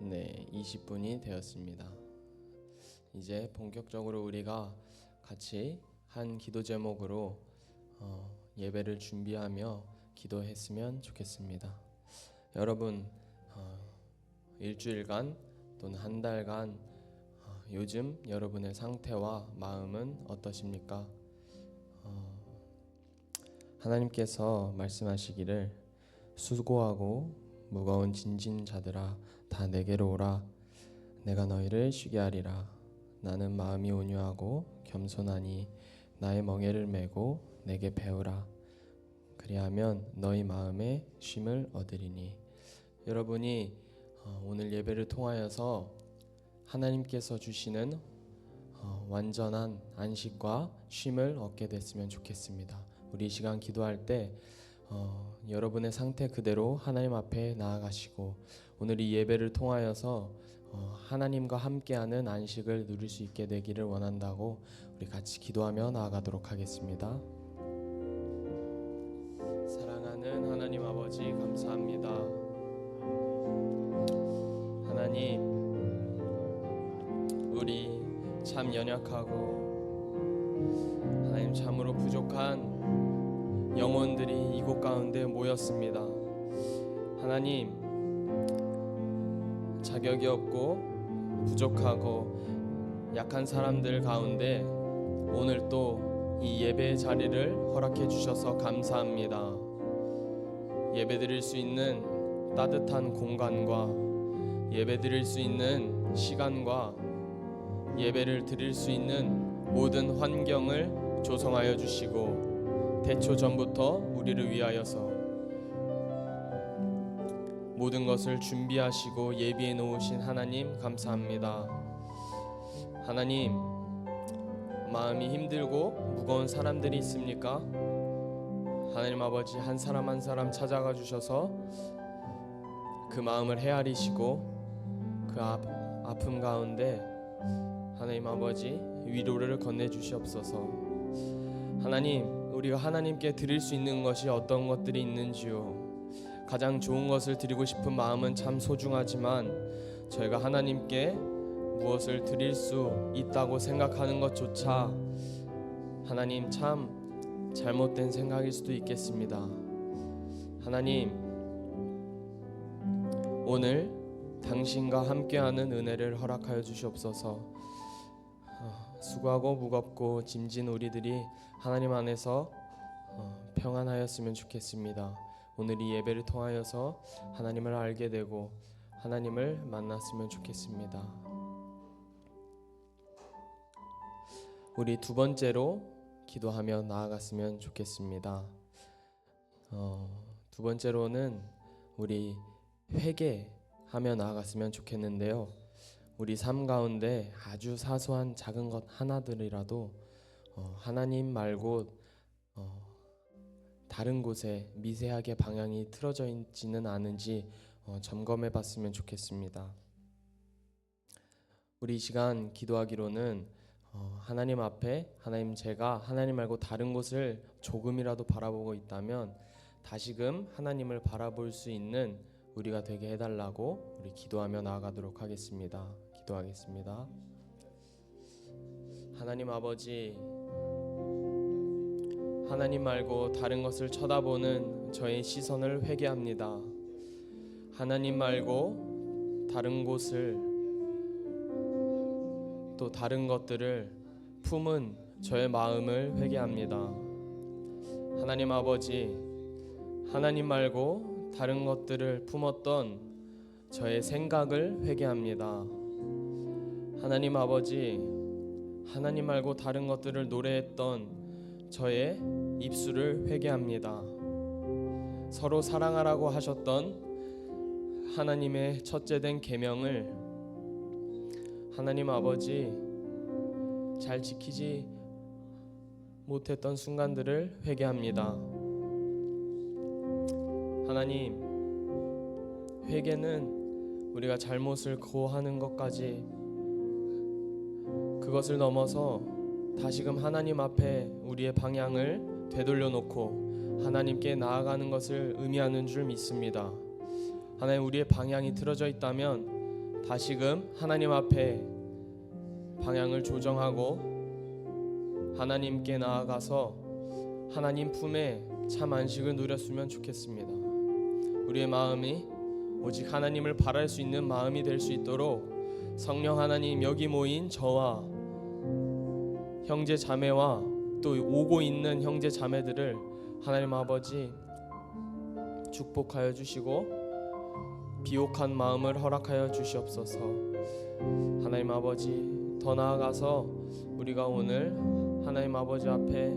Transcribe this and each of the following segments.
네, 20분이 되었습니다. 이제 본격적으로 우리가 같이 한 기도 제목으로 예배를 준비하며 기도했으면 좋겠습니다. 여러분, 일주일간 또는 한 달간 요즘 여러분의 상태와 마음은 어떠십니까? 하나님께서 말씀하시기를 수고하고 무거운 짐진 자들아 다 내게로 오라. 내가 너희를 쉬게 하리라. 나는 마음이 온유하고 겸손하니 나의 멍에를 메고 내게 배우라. 그리하면 너희 마음에 쉼을 얻으리니. 여러분이 오늘 예배를 통하여서 하나님께서 주시는 완전한 안식과 쉼을 얻게 됐으면 좋겠습니다. 우리 이 시간 기도할 때 여러분의 상태 그대로 하나님 앞에 나아가시고 오늘 이 예배를 통하여서 하나님과 함께하는 안식을 누릴 수 있게 되기를 원한다고 우리 같이 기도하며 나아가도록 하겠습니다. 사랑하는 하나님 아버지, 감사합니다. 하나님, 우리 참 연약하고 하나님 참으로 부족한 영혼들이 이곳 가운데 모였습니다. 하나님, 자격이 없고 부족하고 약한 사람들 가운데 오늘 또 이 예배의 자리를 허락해 주셔서 감사합니다. 예배 드릴 수 있는 따뜻한 공간과 예배 드릴 수 있는 시간과 예배를 드릴 수 있는 모든 환경을 조성하여 주시고 태초 전부터 우리를 위하여서 모든 것을 준비하시고 예비해 놓으신 하나님 감사합니다. 하나님, 마음이 힘들고 무거운 사람들이 있습니까? 하나님 아버지, 한 사람 한 사람 찾아가 주셔서 그 마음을 헤아리시고 그 아픔 가운데 하나님 아버지 위로를 건네주시옵소서. 하나님, 우리가 하나님께 드릴 수 있는 것이 어떤 것들이 있는지요. 가장 좋은 것을 드리고 싶은 마음은 참 소중하지만 저희가 하나님께 무엇을 드릴 수 있다고 생각하는 것조차 하나님 참 잘못된 생각일 수도 있겠습니다. 하나님, 오늘 당신과 함께하는 은혜를 허락하여 주시옵소서. 수고하고 무겁고 짐진 우리들이 하나님 안에서 평안하였으면 좋겠습니다. 오늘 이 예배를 통하여서 하나님을 알게 되고 하나님을 만났으면 좋겠습니다. 우리 두 번째로 기도하며 나아갔으면 좋겠습니다. 두 번째로는 우리 회개하며 나아갔으면 좋겠는데요. 우리 삶 가운데 아주 사소한 작은 것 하나들이라도 하나님 말고 다른 곳에 미세하게 방향이 틀어져 있지는 않은지 점검해 봤으면 좋겠습니다. 우리 이 시간 기도하기로는 하나님 앞에 하나님, 제가 하나님 말고 다른 곳을 조금이라도 바라보고 있다면 다시금 하나님을 바라볼 수 있는 우리가 되게 해달라고 우리 기도하며 나아가도록 하겠습니다. 기도하겠습니다. 하나님 아버지, 하나님 말고 다른 것을 쳐다보는 저의 시선을 회개합니다. 하나님 말고 다른 곳을 또 다른 것들을 품은 저의 마음을 회개합니다. 하나님 아버지, 하나님 말고 다른 것들을 품었던 저의 생각을 회개합니다. 하나님 아버지, 하나님 말고 다른 것들을 노래했던 저의 입술을 회개합니다. 서로 사랑하라고 하셨던 하나님의 첫째된 계명을 하나님 아버지 잘 지키지 못했던 순간들을 회개합니다. 하나님, 회개는 우리가 잘못을 고하는 것까지 그것을 넘어서 다시금 하나님 앞에 우리의 방향을 되돌려 놓고 하나님께 나아가는 것을 의미하는 줄 믿습니다. 하나님, 우리의 방향이 틀어져 있다면 다시금 하나님 앞에 방향을 조정하고 하나님께 나아가서 하나님 품에 참 안식을 누렸으면 좋겠습니다. 우리의 마음이 오직 하나님을 바랄 수 있는 마음이 될 수 있도록 성령 하나님, 여기 모인 저와 형제 자매와 또 오고 있는 형제 자매들을 하나님 아버지 축복하여 주시고 비옥한 마음을 허락하여 주시옵소서. 하나님 아버지, 더 나아가서 우리가 오늘 하나님 아버지 앞에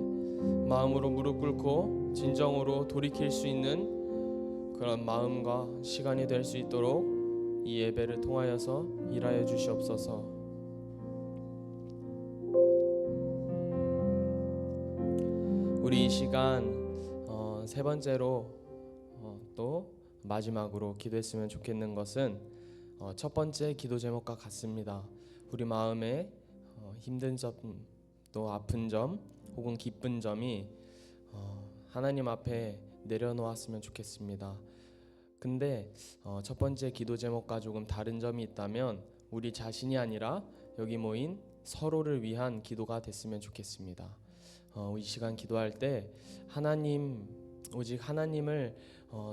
마음으로 무릎 꿇고 진정으로 돌이킬 수 있는 그런 마음과 시간이 될 수 있도록 이 예배를 통하여서 일하여 주시옵소서. 우리 이 시간 세 번째로 또 마지막으로 기도했으면 좋겠는 것은 첫 번째 기도 제목과 같습니다. 우리 마음에 힘든 점, 또 아픈 점, 혹은 기쁜 점이 하나님 앞에 내려놓았으면 좋겠습니다. 근데 첫 번째 기도 제목과 조금 다른 점이 있다면 우리 자신이 아니라 여기 모인 서로를 위한 기도가 됐으면 좋겠습니다. 이 시간 기도할 때 하나님, 오직 하나님을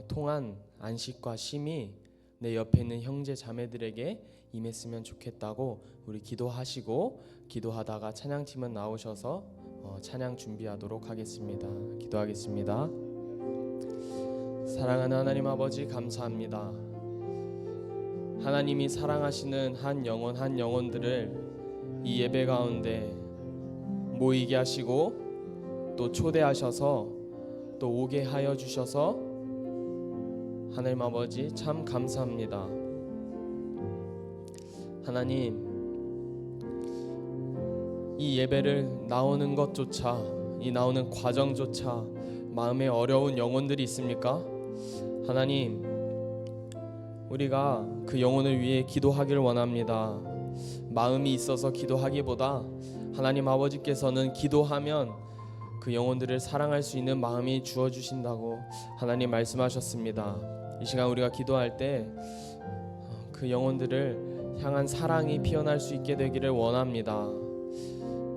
통한 안식과 쉼이 내 옆에 있는 형제 자매들에게 임했으면 좋겠다고 우리 기도하시고, 기도하다가 찬양팀은 나오셔서 찬양 준비하도록 하겠습니다. 기도하겠습니다. 사랑하는 하나님 아버지, 감사합니다. 하나님이 사랑하시는 한 영혼 한 영혼들을 이 예배 가운데 모이게 하시고 또 초대하셔서 또 오게 하여 주셔서 하나님 아버지 참 감사합니다. 하나님, 이 예배를 나오는 것조차, 이 나오는 과정조차 마음에 어려운 영혼들이 있습니까? 하나님, 우리가 그 영혼을 위해 기도하기를 원합니다. 마음이 있어서 기도하기보다 하나님 아버지께서는 기도하면 그 영혼들을 사랑할 수 있는 마음이 주어주신다고 하나님 말씀하셨습니다. 이 시간 우리가 기도할 때 그 영혼들을 향한 사랑이 피어날 수 있게 되기를 원합니다.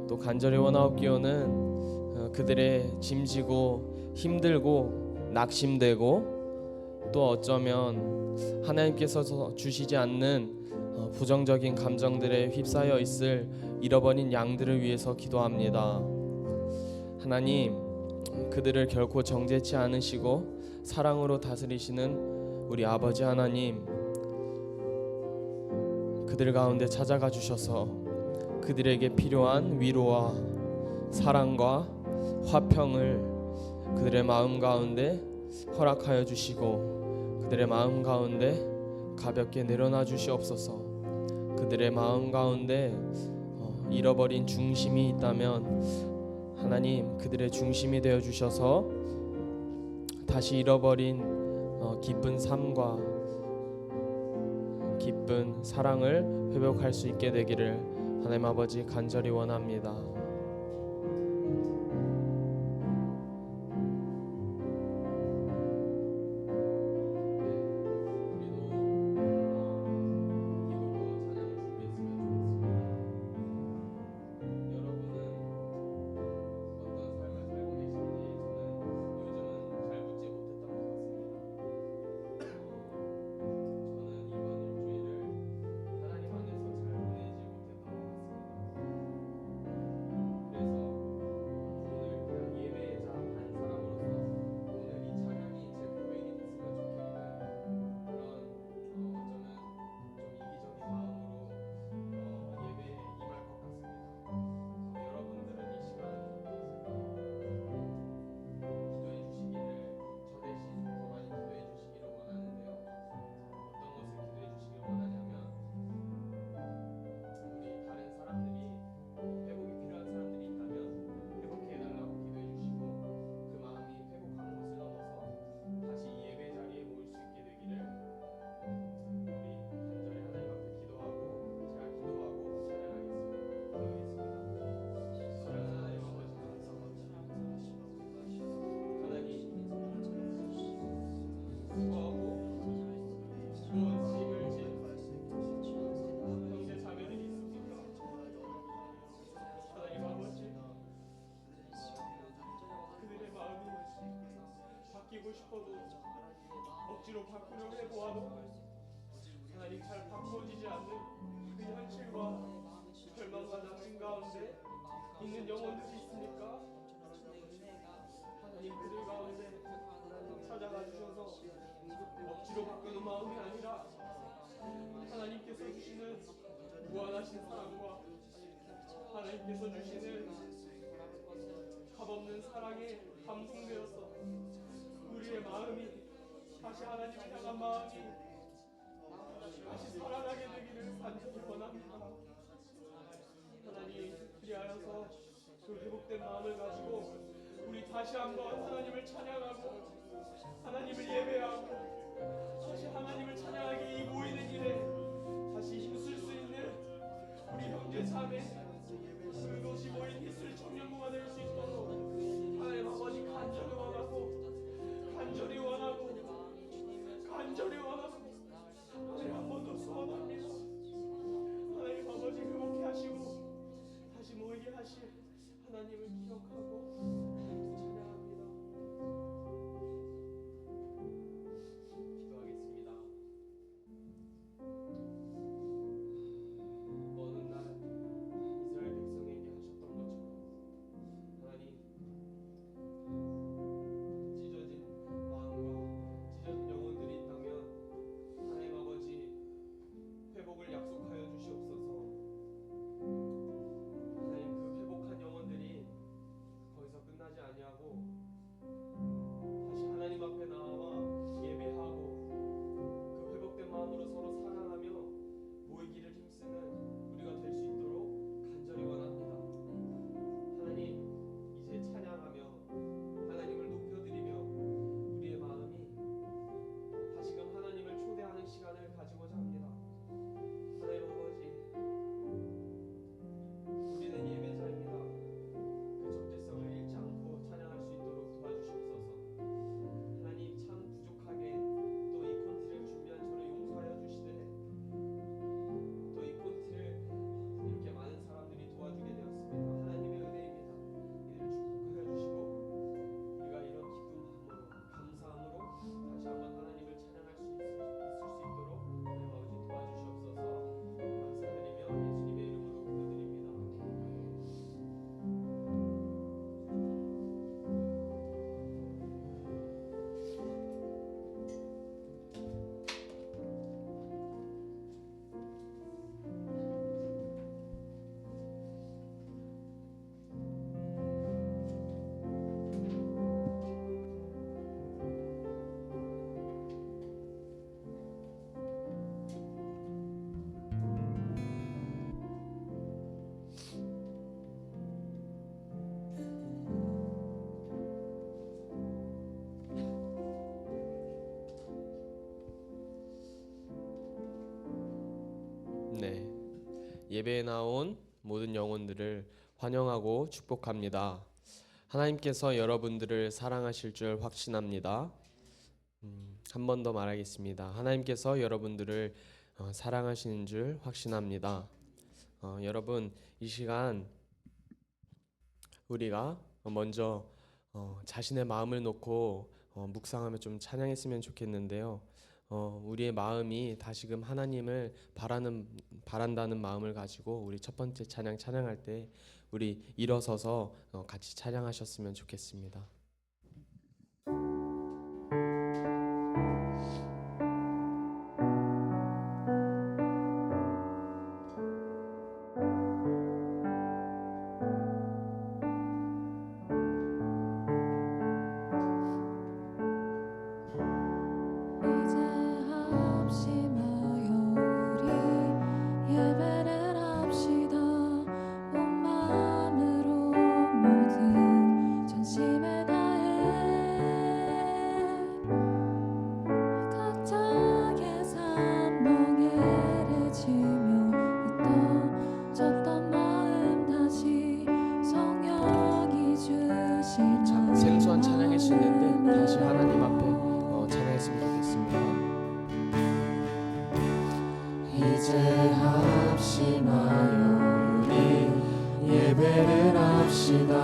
또 간절히 원하옵기로는 그들의 짐지고 힘들고 낙심되고 또 어쩌면 하나님께서 주시지 않는 부정적인 감정들에 휩싸여 있을 잃어버린 양들을 위해서 기도합니다. 하나님, 그들을 결코 정죄치 않으시고 사랑으로 다스리시는 우리 아버지 하나님, 그들 가운데 찾아가 주셔서 그들에게 필요한 위로와 사랑과 화평을 그들의 마음 가운데 허락하여 주시고 그들의 마음 가운데 가볍게 내려놔 주시옵소서. 그들의 마음 가운데 잃어버린 중심이 있다면 하나님, 그들의 중심이 되어 주셔서 다시 잃어버린 기쁜 삶과 기쁜 사랑을 회복할 수 있게 되기를 하나님 아버지 간절히 원합니다. 억지로 바꾸려 해보아도 하나님 잘 바꿔지지 않는 그 현실과 절망과 낙심 가운데 있는 영혼들이 있습니까? 하나님 그들 가운데 찾아가 주셔서 억지로 바꾸는 마음이 아니라 하나님께서 주시는 무한하신 사랑과 하나님께서 주시는 값없는 사랑에 감동되어서 우리의 마음이 다시 하나님을 향한 마음이 다시 살아나게 되기를 간절히 원합니다. 하나님 그리하여서 그 회복된 마음을 가지고 우리 다시 한번 하나님을 찬양하고 하나님을 예배하고 다시 하나님을 찬양하기 이 모이는 일에 다시 힘쓸 수 있는 우리 형제 자매 그것이 모인 히스리 청년부가 될 수 있도록 하나님 아버지 간절히 원하고 간절히 원하고 간절히 원하고 하나님 한 번 더 소원합니다. 하나님 아버지 회복해 하시고 다시 모이게 하실 하나님을 기억하고 찬양합니다. 기도하겠습니다. 어느 날 이스라엘 백성에게 하셨던 것처럼 하나님 찢어진 마음과 찢어진 영혼들이 있다면 하나님 아버지 회복을 약속하여 주시옵소서. 하나님 그 회복한 영혼들이 거기서 끝나지 아니하고 다시 하나님 앞에 나와 예배하고 그 회복된 마음으로 서로 사랑하며 모이기를 힘쓰는 우리가 될 수 있도록 간절히 원합니다. 하나님 이제 찬양하며 하나님을 높여드리며 우리의 마음이 다시금 하나님을 초대하는 시간을 가지고자 합니다. 하나님 아버지 우리는 예배자입니다. 그 적재성을 잃지 않고 찬양할 수 있도록 도와주시옵소서. 하나님 참 부족하게 또 이 콘티를 준비한 저를 용서하여 주시되 또 이 콘티를 이렇게 많은 사람들이 도와주게 되었습니다. 하나님의 은혜입니다. 이들을 축복하여 주시고 우리가 이런 기쁨함으로 감사함으로 다시 한번 하나님을 찬양할 수 있을 수 있도록 하나님 아버지 도와주시옵소서. 감사드리며 예수님의 이름으로 기도드립니다. 네, 예배에 나온 모든 영혼들을 환영하고 축복합니다. 하나님께서 여러분들을 사랑하실 줄 확신합니다. 한 번 더 말하겠습니다. 하나님께서 여러분들을 사랑하시는 줄 확신합니다. 여러분 이 시간 우리가 먼저 자신의 마음을 놓고 묵상하며 좀 찬양했으면 좋겠는데요. 우리의 마음이 다시금 하나님을 바란다는 마음을 가지고 우리 첫 번째 찬양 찬양할 때 우리 일어서서 같이 찬양하셨으면 좋겠습니다. 생소한 찬양일 수 있는데 다시 하나님 앞에 찬양했으면 좋겠습니다. 이제 합심하여 우리 예배를 합시다.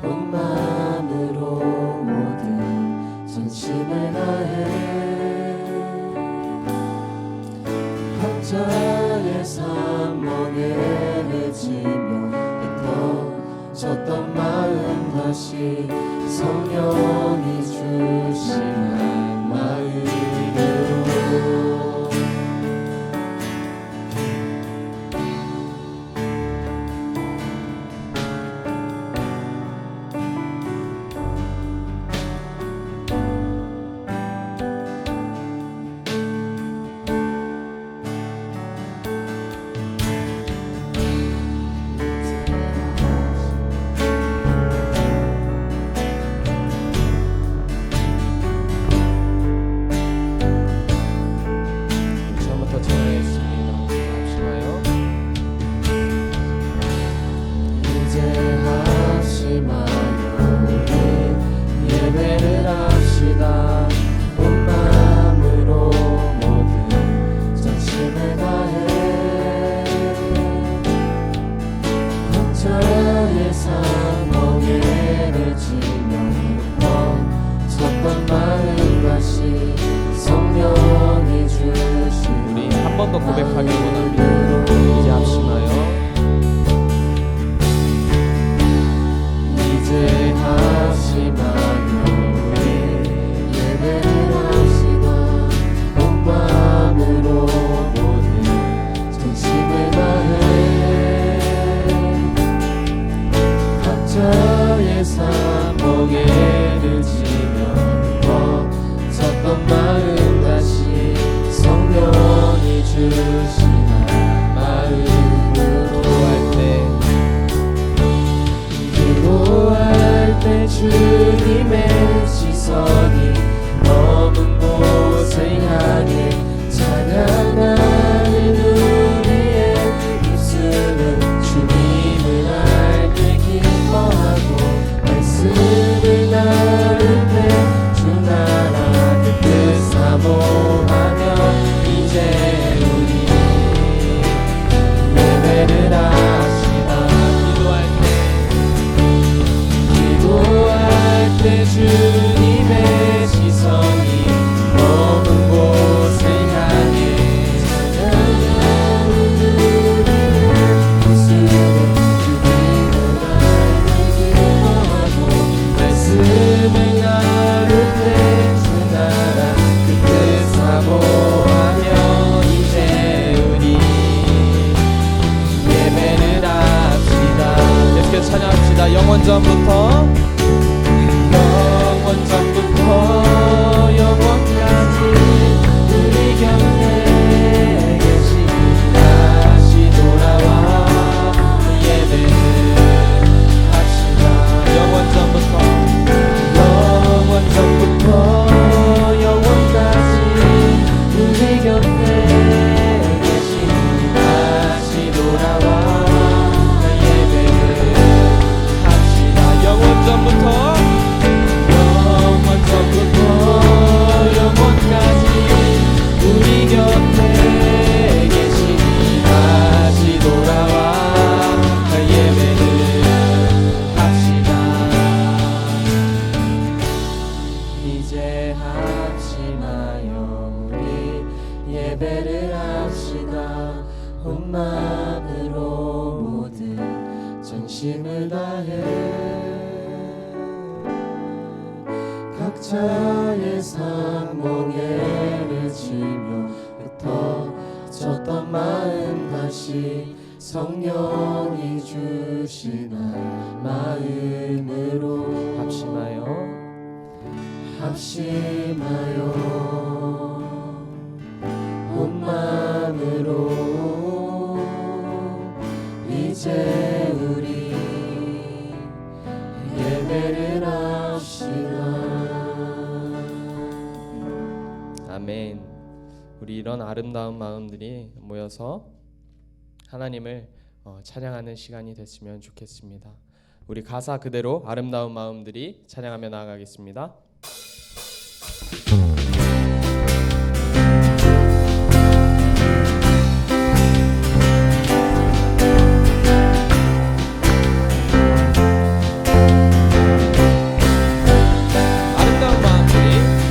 온 마음으로 모든 전심을 다해 각자의 산멍에를 지며 흩어졌던 마음 다시 성령이 주시는 마음으로 처음부터 찬양했습니다. 합심하여 이제 합심하여 우리 예배를 합시다. 온 마음으로 모든 전심을 다해 각자의 산멍에를 지며 흩어졌던 마음 다시 성령이 주시는 우리 한 번 더 고백하기를 원합니다. 이제 합심하여 이제 합심하여 우리 예배를 합시다. 온 마음으로 모든 전심을 다해 각자의 산멍에를 지며 섰던 마음 다시 성령이 주시는 마음으로 기도할 때 주님의 시선이 머문 곳을 향해 찬양하는 우리의 입술은 주님을 알게 기뻐하고 말씀을 나눌 때 주 나라 그 뜻 사모하며 이제 우리 예배를 합시다. 기도할 때 주님의 시선이 머문 곳을 향해 찬양하는 우리의 모습은 주님을 알게 기뻐하고 말씀을 나눌 때 주 나라 그 뜻 사모하며 이제 우리 예배를 합시다. 계속해서 찬양합시다. 영원전부터 영원까지 우리 곁에 계신 다시 돌아와 예배를 합시다. 영원전부터 영원까지 우리 곁에 계신 다시 돌아와 예배를 합시다. 영원전부터 영원까지 우리 곁에 계시니 다시 돌아와 예배를 합시다. 이제 합심하여 우리 예배를 합시다. 온 마음으로 모든 전심을 다해 각자의 산멍에를 지며 흩어졌던 마음 다시 성령이 주시는 마음으로 합심하여 온 마음으로 이제 우리 예배를 합시다. 아멘. 우리 이런 아름다운 마음들이 모여서 하나님을 찬양하는 시간이 됐으면 좋겠습니다. 우리 가사 그대로 아름다운 마음들이 찬양하며 나아가겠습니다.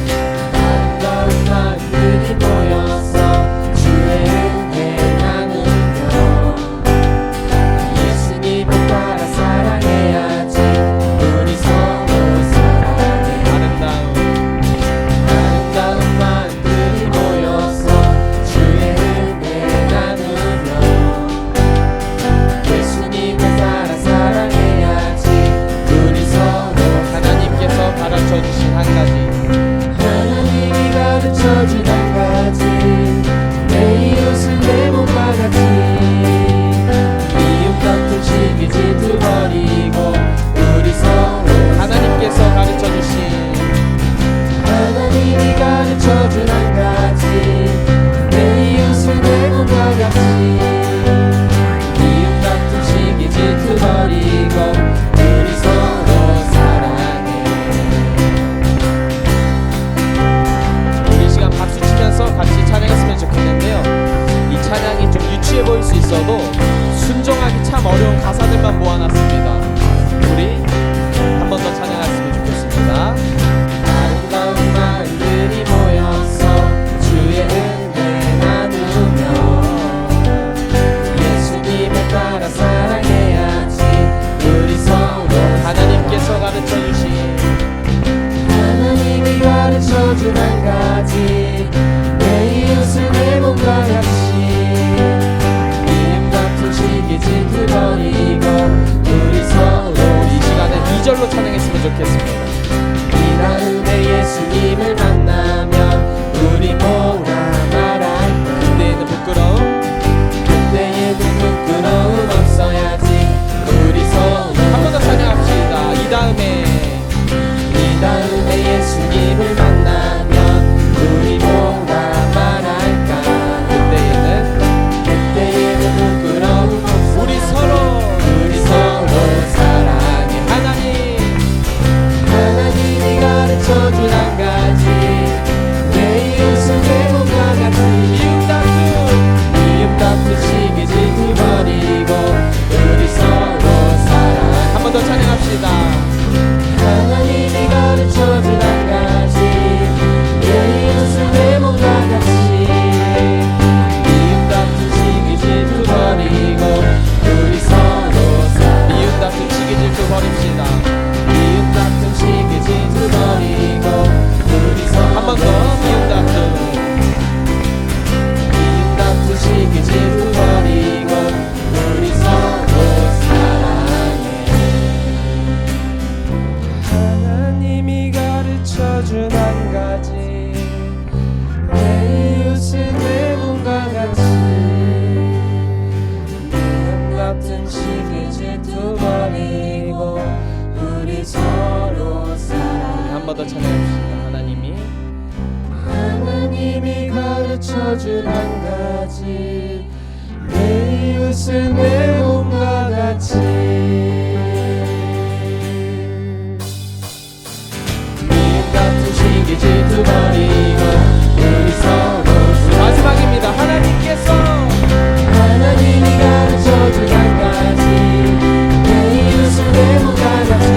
아름다운 마음들이 모여서 주의 은혜 무시해 보일 수 있어도 순종하기 참 어려운 가사들만 모아놨습니다. 우리 한 번 더 찬양했으면 좋겠습니다. 아름다운 마음들이 모여서 주의 은혜 나누며 예수님을 따라 사랑해야지. 우리 서로 하나님께서 가르쳐주신 하나님이 가르쳐준 한 가지, 내 이웃을 내 몸과 같이. 미움 다툼 시기 질투 버리고 우리 서로 이 시간에 2절로 찬양했으면 좋겠습니다. 이 다음에 예수님을 만나면 우리 뭐라 말할까. 그때에는 부끄러움 그때에는 부끄러움 없어야지. 우리 서로 한 번 더 찬양합시다. 이 다음에 예수님을 만나면 우리 뭐라 말할까. 그때에는 부끄러움 없어. 우리 서로 사랑해. 하나님이 가르쳐준 한 가지, 내 이웃은 내 몸과 같이. 미움 다툼 시기 질투 버리고 우리 서로 사랑해. 한 번 더 찬양합시다. 하나님이 가르쳐준 한 가지, 내 이웃은 내 몸과 같이. 미움 다툼 시기 질투 버리고 우리 서로 사랑해. 미움 다툼 시기 질투 버립시다. 미움 다툼 시기 질투 버리고 우리 서로 한 번 더 미움 다툼 미움 다툼 시기 질투 버리고 우리 서로 사랑해. 하나님이 가르쳐준 한 가지 내 이웃은 내 몸과 같이. 미움 다툼 시기 질투 버리고 우리 서로 사랑해. 한 번 더 찬양합시다. 하나님이 가르쳐준 한 가지, 내 이웃은 내 몸과 같이. 미움 다툼 시기 질투 버리고 우리 서로 마지막입니다. 하나님이 가르쳐준 한 가지, 내 이웃은 내 몸과 같이.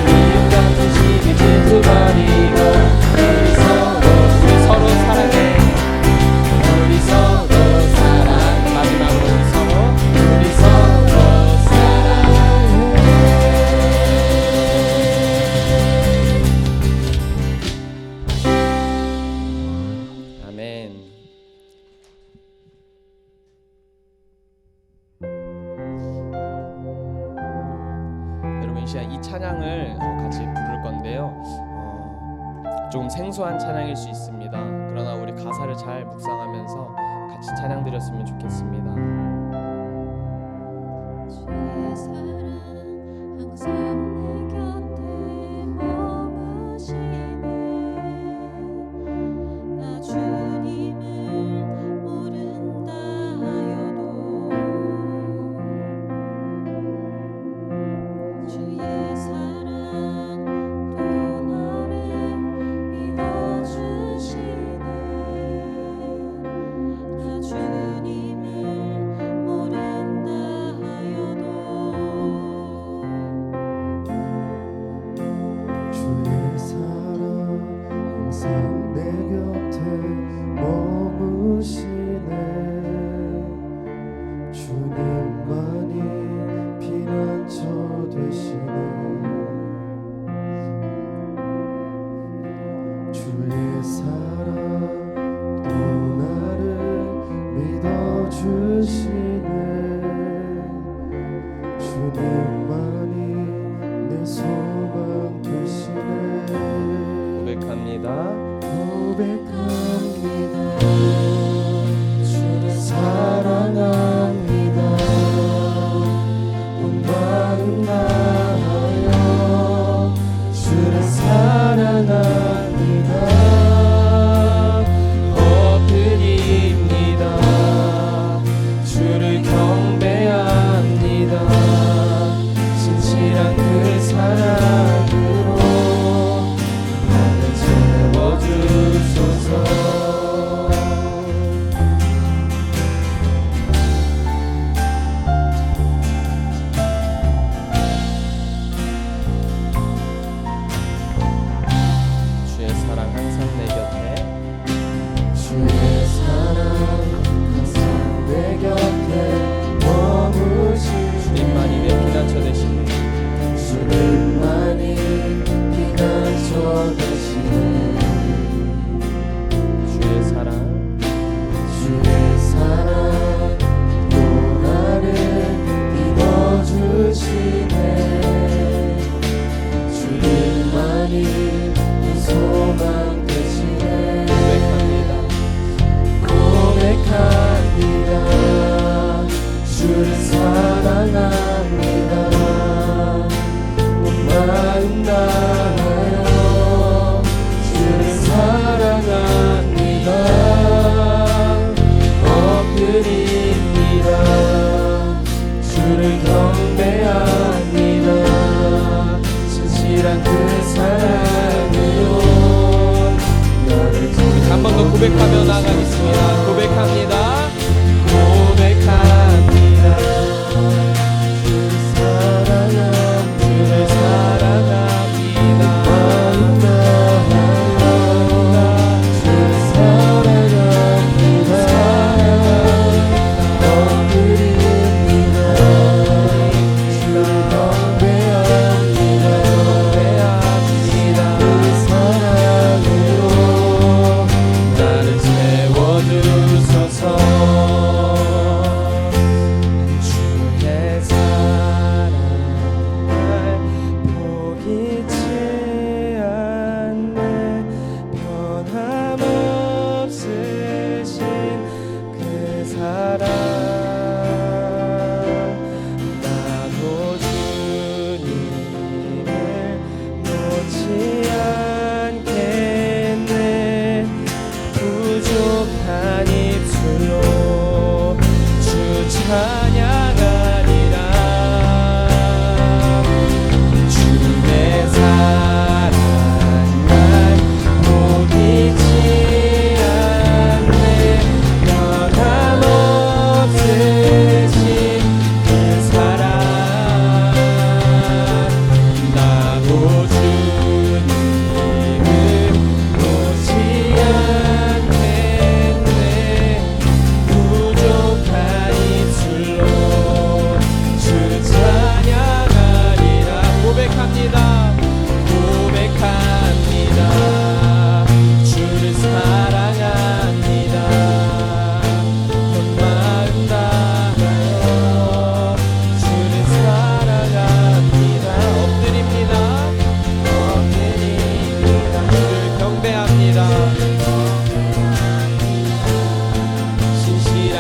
미움 다툼 시기 질투 버리고 우리 서로 사랑해. 우리 서로 사랑해. 마지막으로 우리 서로 사랑해. 아멘. 여러분 이 시간 이 찬양을 같이 부를 건데요. 조금 생소한 찬양일 수 있습니다. 그러나 우리 가사를 잘 묵상하면서 같이 찬양 드렸으면 좋겠습니다. 주의 사랑 항상 내 곁에 머무시네. 나 주님을 모른다 하여도 주의 사랑 또 나를 믿어주시네. 나 주님을 모른다 하여도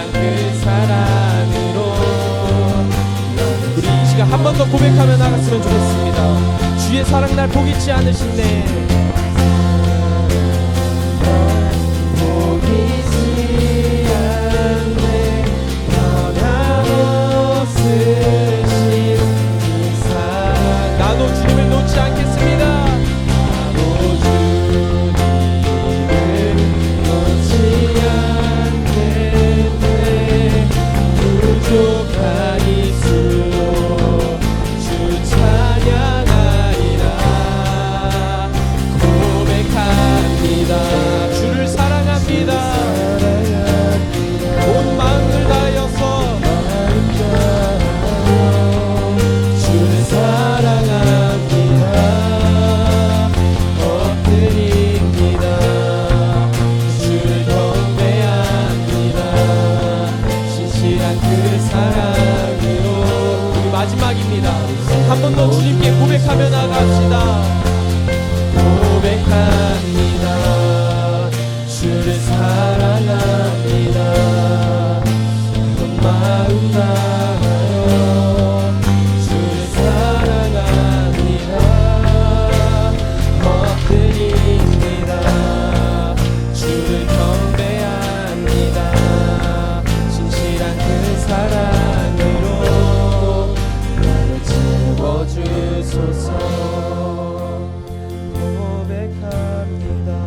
진실한 그 사랑으로. 우리 이 시간 한 번 더 고백하며 나갔으면 좋겠습니다. 주의 사랑 날 포기치 않으신네. 포기치 않네 변함없으신 이 사랑 나도 주님을 놓지 않겠습니다. 나도 주님을 놓지 않겠네. 부족한 이수로 주 찬양하리라. 고백합니다. 주를 사랑합니다. 온 마음을 다하여서 주를 사랑합니다. 엎드립니다. 주를 경배합니다. 신실한 그 사랑으로. 우리 마지막입니다. 한 번 더 주님께 고백하며 나갑시다. 고백합니다. 주를 사랑합니다. 온 마음 다하여 주를 사랑합니다. 엎드립니다. 주를 경배합니다. 신실한 그 사랑으로 나를 채워주소서. 고백합니다.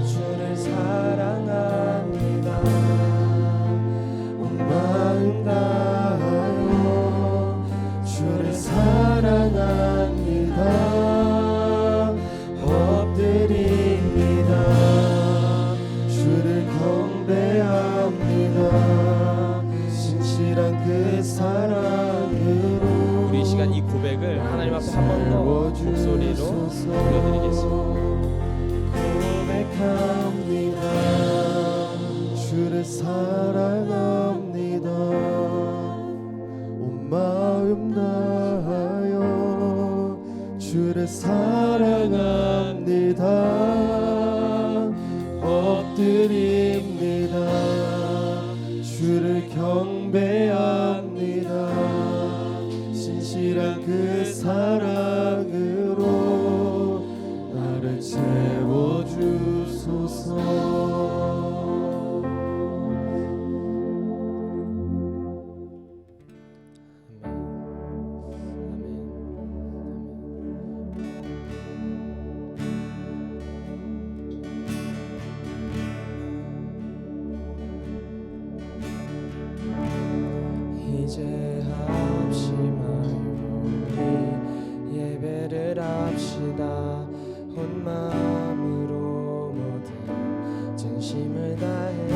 주를 사랑합니다. 온 마음 다하여 주를 사랑합니다. 엎드립니다. 주를 경배합니다. 신실한 그 사랑으로. 우리 이 시간 이 고백을 하나님 앞에 한 번 더 목소리로 불러드리겠습니다. 고백합니다. 주를 사랑합니다. 온 마음 다하여 주를 사랑합니다. 엎드립니다. 주를 경배합니다. 신실한 그 사랑으로 나를 채워주소서. 이제 합심하여 우리 예배를 합시다. 온 마음으로 모든 진심을 다해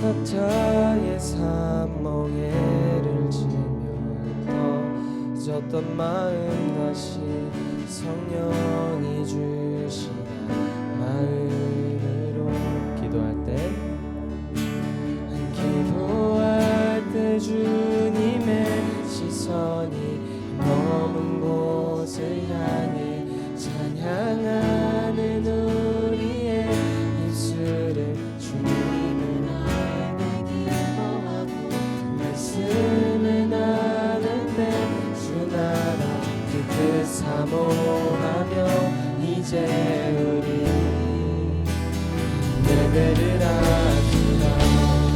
각자의 삶 멍에를 지며 터졌던 마음 다시 성령이 주시는 마음으로 기도할 때 주님의 시선이 머문 곳을 향해 찬양하는 우리의 입술을 주님을 기뻐하고 말씀을 나누네. 주 나라 그 뜻 사모하며 이제 우리 예배를 합니다.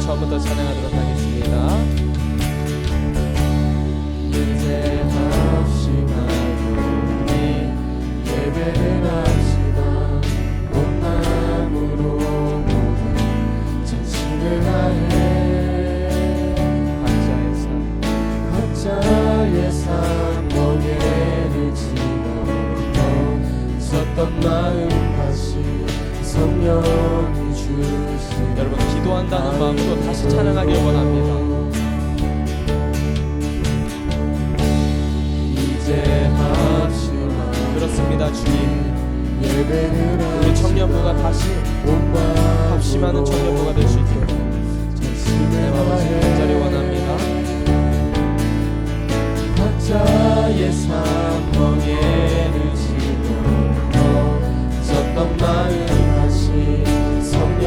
처음부터 찬양하도록 하겠습니다. 이제 합심하고 우리 예배를 합시다. 온 마음으로 모든 전심을 다해 각자의 삶 멍에를 지며 섰던 마음 다시 성령이 주시. 여러분 기도한다는 마음으로 다시 찬양하길 원합니다. 이제 합시다. 그렇습니다. 주님, 예배를 우리 청년부가 다시 합심하는 청년부가 될 수 있도록 내 마음을 간절히 원합니다. 각자의 삶 멍에를 지고 섰던 마음 다시 성령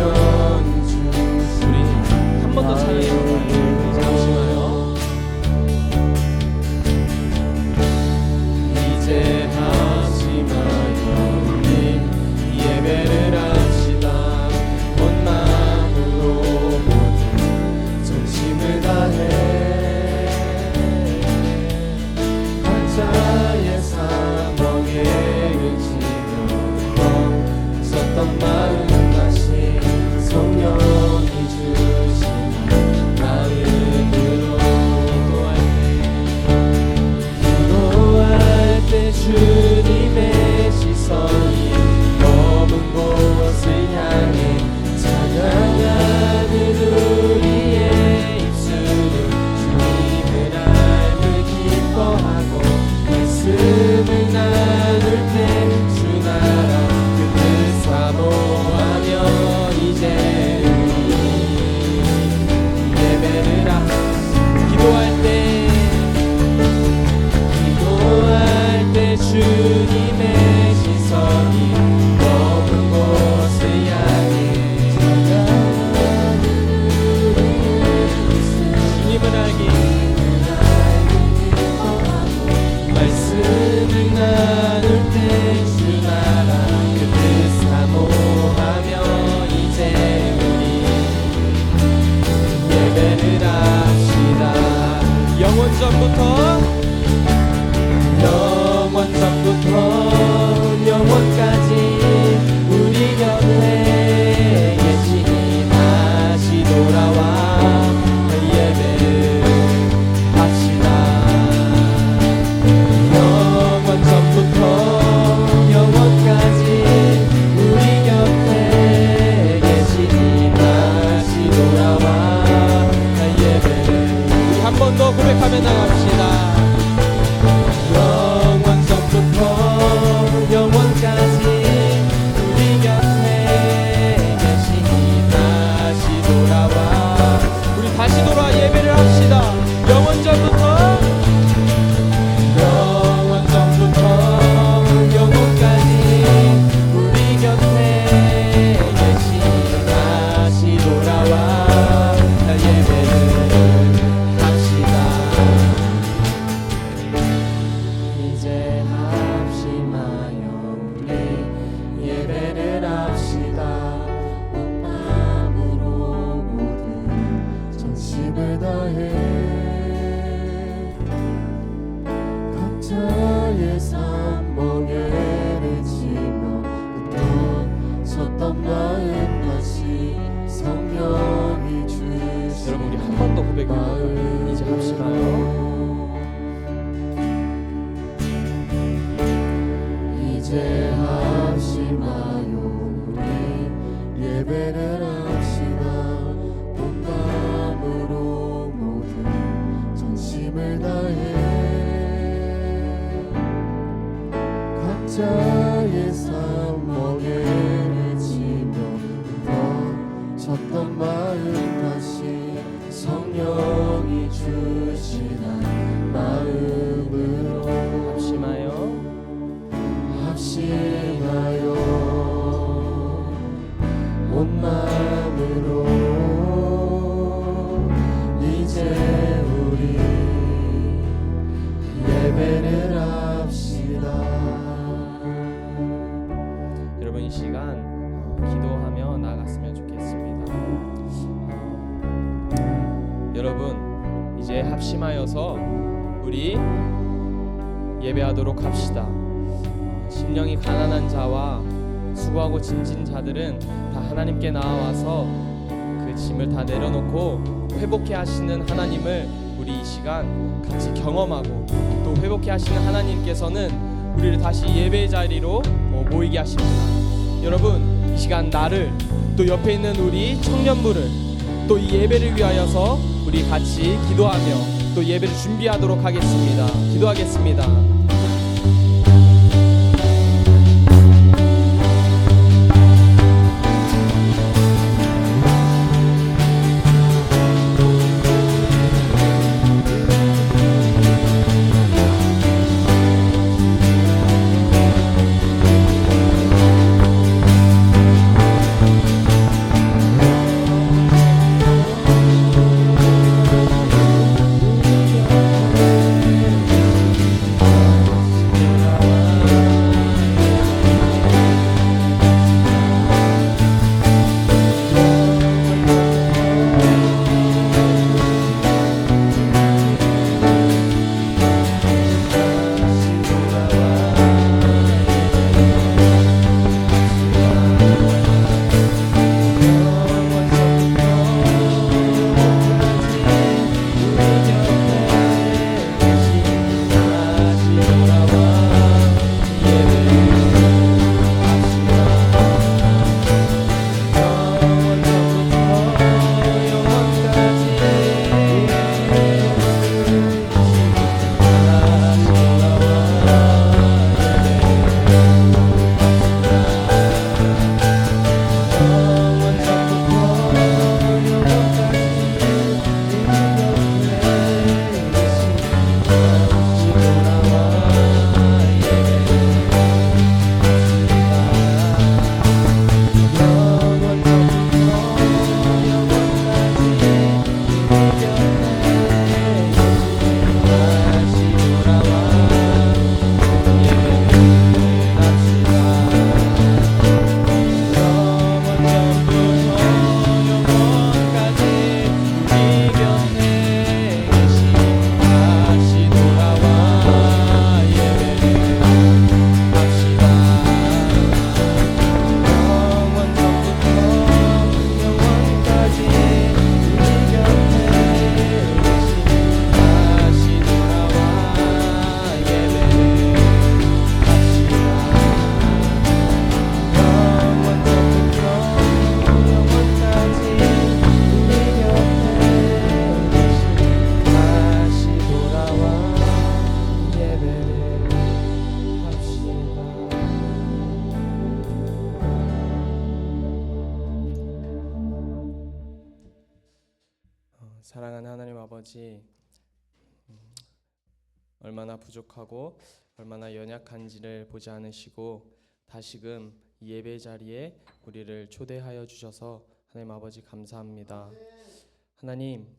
예배를 합시다. 온 마음으로 모든 전심을 다해 각자의 삶 멍에를 치며 졌던 마음 다시 성령이 주시는 마음으로 합심하여 온 마음으로 이제 우리 예배를 합시다. 여러분 이 시간 기도하며 나갔으면 좋겠습니다. 여러분 이제 합심하여서 우리 예배하도록 합시다. 심령이 가난한 자와 수고하고 짐진 자들은 다 하나님께 나와서 그 짐을 다 내려놓고 회복해 하시는 하나님을 우리 이 시간 같이 경험하고 또 회복해 하시는 하나님께서는 우리를 다시 예배 자리로 모이게 하십니다. 여러분 이 시간 나를 또 옆에 있는 우리 청년부를 또 이 예배를 위하여서 우리 같이 기도하며 또 예배를 준비하도록 하겠습니다. 기도하겠습니다. 사랑하는 하나님 아버지, 얼마나 부족하고 얼마나 연약한지를 보지 않으시고 다시금 이 예배 자리에 우리를 초대하여 주셔서 하나님 아버지 감사합니다. 하나님,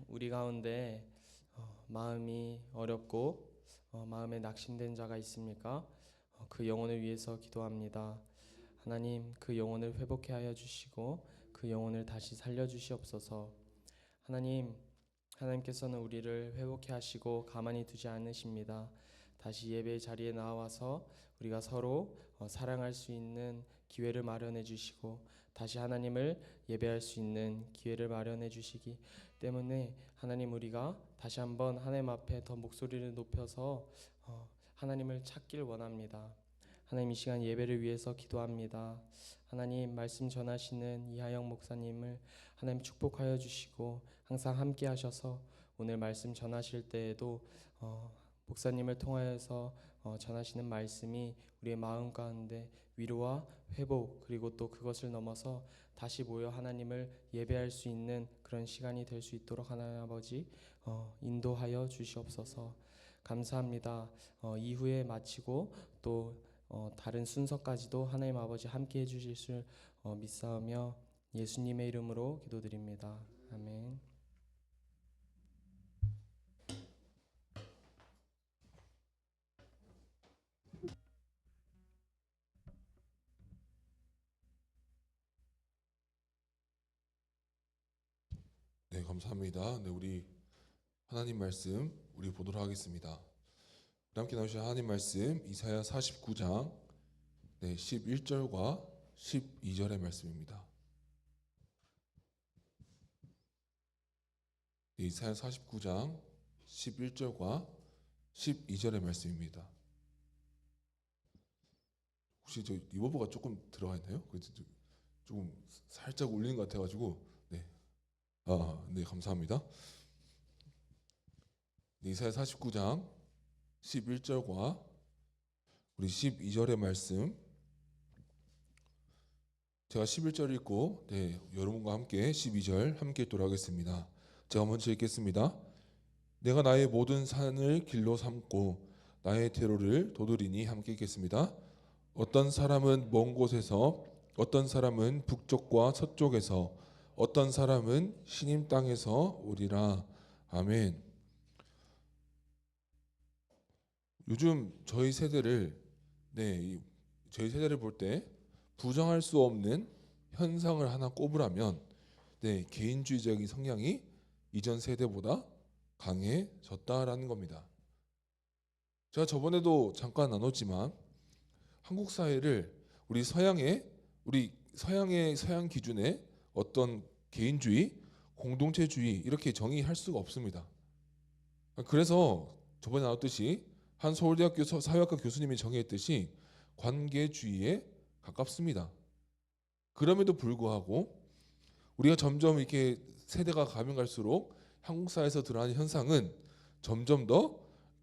우리 가운데 마음이 어렵고 마음에 낙심된 자가 있습니까? 그 영혼을 위해서 기도합니다. 하나님, 그 영혼을 회복해 하여 주시고 그 영혼을 다시 살려 주시옵소서. 하나님께서는 우리를 회복해 하시고 가만히 두지 않으십니다. 다시 예배 자리에 나와서 우리가 서로 사랑할 수 있는 기회를 마련해 주시고 다시 하나님을 예배할 수 있는 기회를 마련해 주시기 때문에 하나님, 우리가 다시 한번 하나님 앞에 더 목소리를 높여서 하나님을 찾길 원합니다. 하나님 이 시간 예배를 위해서 기도합니다. 하나님 말씀 전하시는 이하영 목사님을 하나님 축복하여 주시고 항상 함께 하셔서 오늘 말씀 전하실 때에도 목사님을 통하여서 전하시는 말씀이 우리의 마음 가운데 위로와 회복 그리고 또 그것을 넘어서 다시 모여 하나님을 예배할 수 있는 그런 시간이 될 수 있도록 하나님 아버지 인도하여 주시옵소서. 감사합니다. 이후에 마치고 또 다른 순서까지도 하나님 아버지 함께 해주실 줄 믿사오며 예수님의 이름으로 기도드립니다. 아멘. 네, 감사합니다. 네, 우리 하나님 말씀 우리 보도록 하겠습니다. 함께 나오신 하나님 말씀 이사야 49장 11절과 12절의 말씀입니다. 이사야 49장 11절과 12절의 말씀입니다. 혹시 저 리버브가 조금 들어가 있나요? 그래서 조금 살짝 울리는 것 같아가지고 네, 감사합니다. 이사야 49장 11절과 우리 12절의 말씀 제가 11절 읽고 여러분과 함께 12절 함께 읽도록 하겠습니다. 제가 먼저 읽겠습니다. 내가 나의 모든 산을 길로 삼고 나의 대로를 도드리니 함께 읽겠습니다. 어떤 사람은 먼 곳에서 어떤 사람은 북쪽과 서쪽에서 어떤 사람은 시님 땅에서 오리라. 아멘. 요즘 저희 세대를 볼 때 부정할 수 없는 현상을 하나 꼽으라면 개인주의적인 성향이 이전 세대보다 강해졌다라는 겁니다. 제가 저번에도 잠깐 나눴지만 한국 사회를 우리 서양의 서양 기준의 어떤 개인주의, 공동체주의 이렇게 정의할 수가 없습니다. 그래서 저번에 나왔듯이 한 서울대학교 사회학과 교수님이 정의했듯이 관계주의에 가깝습니다. 그럼에도 불구하고 우리가 점점 이렇게 세대가 가면 갈수록 한국 사회에서 드러나는 현상은 점점 더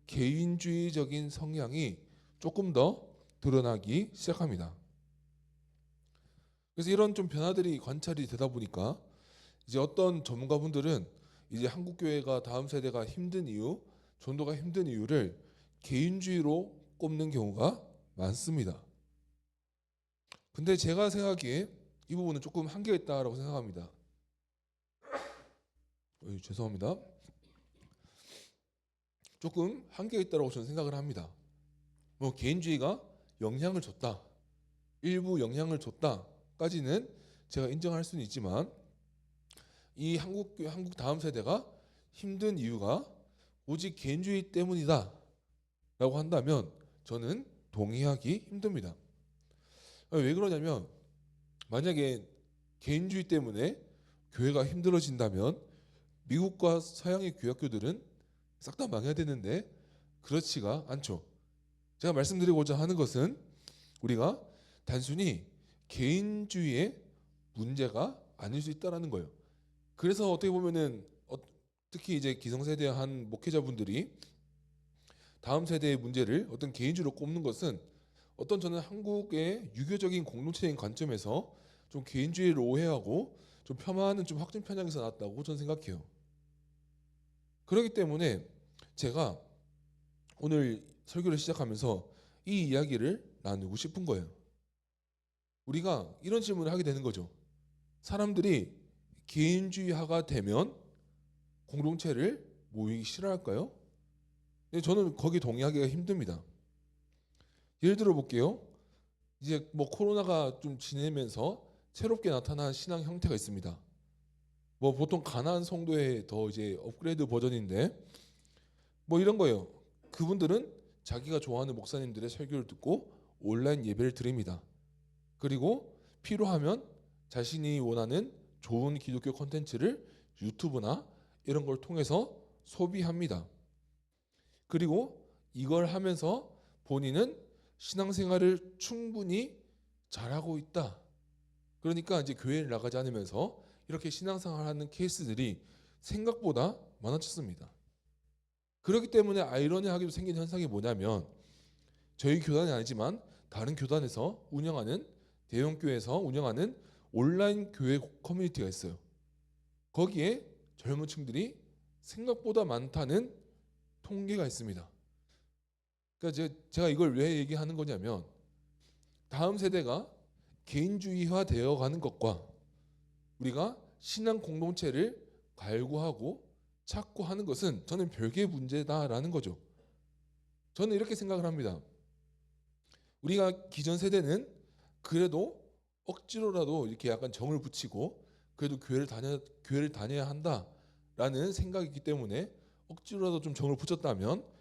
개인주의적인 성향이 조금 더 드러나기 시작합니다. 그래서 이런 좀 변화들이 관찰이 되다 보니까 이제 어떤 전문가분들은 이제 한국 교회가 다음 세대가 힘든 이유, 전도가 힘든 이유를 개인주의로 꼽는 경우가 많습니다. 근데 제가 생각하기에 이 부분은 조금 한계가 있다라고 생각합니다. 죄송합니다. 조금 한계가 있다라고 저는 생각을 합니다. 뭐 개인주의가 영향을 줬다, 일부 영향을 줬다까지는 제가 인정할 수는 있지만 이 한국 다음 세대가 힘든 이유가 오직 개인주의 때문이다 라고 한다면 저는 동의하기 힘듭니다. 왜 그러냐면 만약에 개인주의 때문에 교회가 힘들어진다면 미국과 서양의 교학교들은 싹 다 망해야 되는데 그렇지가 않죠. 제가 말씀드리고자 하는 것은 우리가 단순히 개인주의의 문제가 아닐 수 있다는 거예요. 그래서 어떻게 보면은 특히 이제 기성세대 한 목회자분들이 다음 세대의 문제를 어떤 개인주의로 꼽는 것은 어떤 저는 한국의 유교적인 공동체적인 관점에서 좀 개인주의를 오해하고 좀 폄하하는 좀 확증 편향에서 나왔다고 저는 생각해요. 그렇기 때문에 제가 오늘 설교를 시작하면서 이 이야기를 나누고 싶은 거예요. 우리가 이런 질문을 하게 되는 거죠. 사람들이 개인주의화가 되면 공동체를 모이기 싫어할까요? 저는 거기 동의하기가 힘듭니다. 예를 들어 볼게요. 이제 뭐 코로나가 좀 지내면서 새롭게 나타난 신앙 형태가 있습니다. 뭐 보통 가나안 성도의 더 이제 업그레이드 버전인데 뭐 이런 거예요. 그분들은 자기가 좋아하는 목사님들의 설교를 듣고 온라인 예배를 드립니다. 그리고 필요하면 자신이 원하는 좋은 기독교 콘텐츠를 유튜브나 이런 걸 통해서 소비합니다. 그리고 이걸 하면서 본인은 신앙생활을 충분히 잘하고 있다. 그러니까 이제 교회를 나가지 않으면서 이렇게 신앙생활을 하는 케이스들이 생각보다 많아졌습니다. 그렇기 때문에 아이러니하게도 생긴 현상이 뭐냐면 저희 교단이 아니지만 다른 교단에서 운영하는 대형 교회에서 운영하는 온라인 교회 커뮤니티가 있어요. 거기에 젊은 층들이 생각보다 많다는 통계가 있습니다. 그러니까 제가 이걸 왜 얘기하는 거냐면 다음 세대가 개인주의화 되어 가는 것과 우리가 신앙 공동체를 갈구하고 찾고 하는 것은 저는 별개의 문제다라는 거죠. 저는 이렇게 생각을 합니다. 우리가 기존 세대는 그래도 억지로라도 이렇게 약간 정을 붙이고 그래도 교회를 다녀야 한다라는 생각이 있기 때문에 억지로라도 좀 정을 붙였다면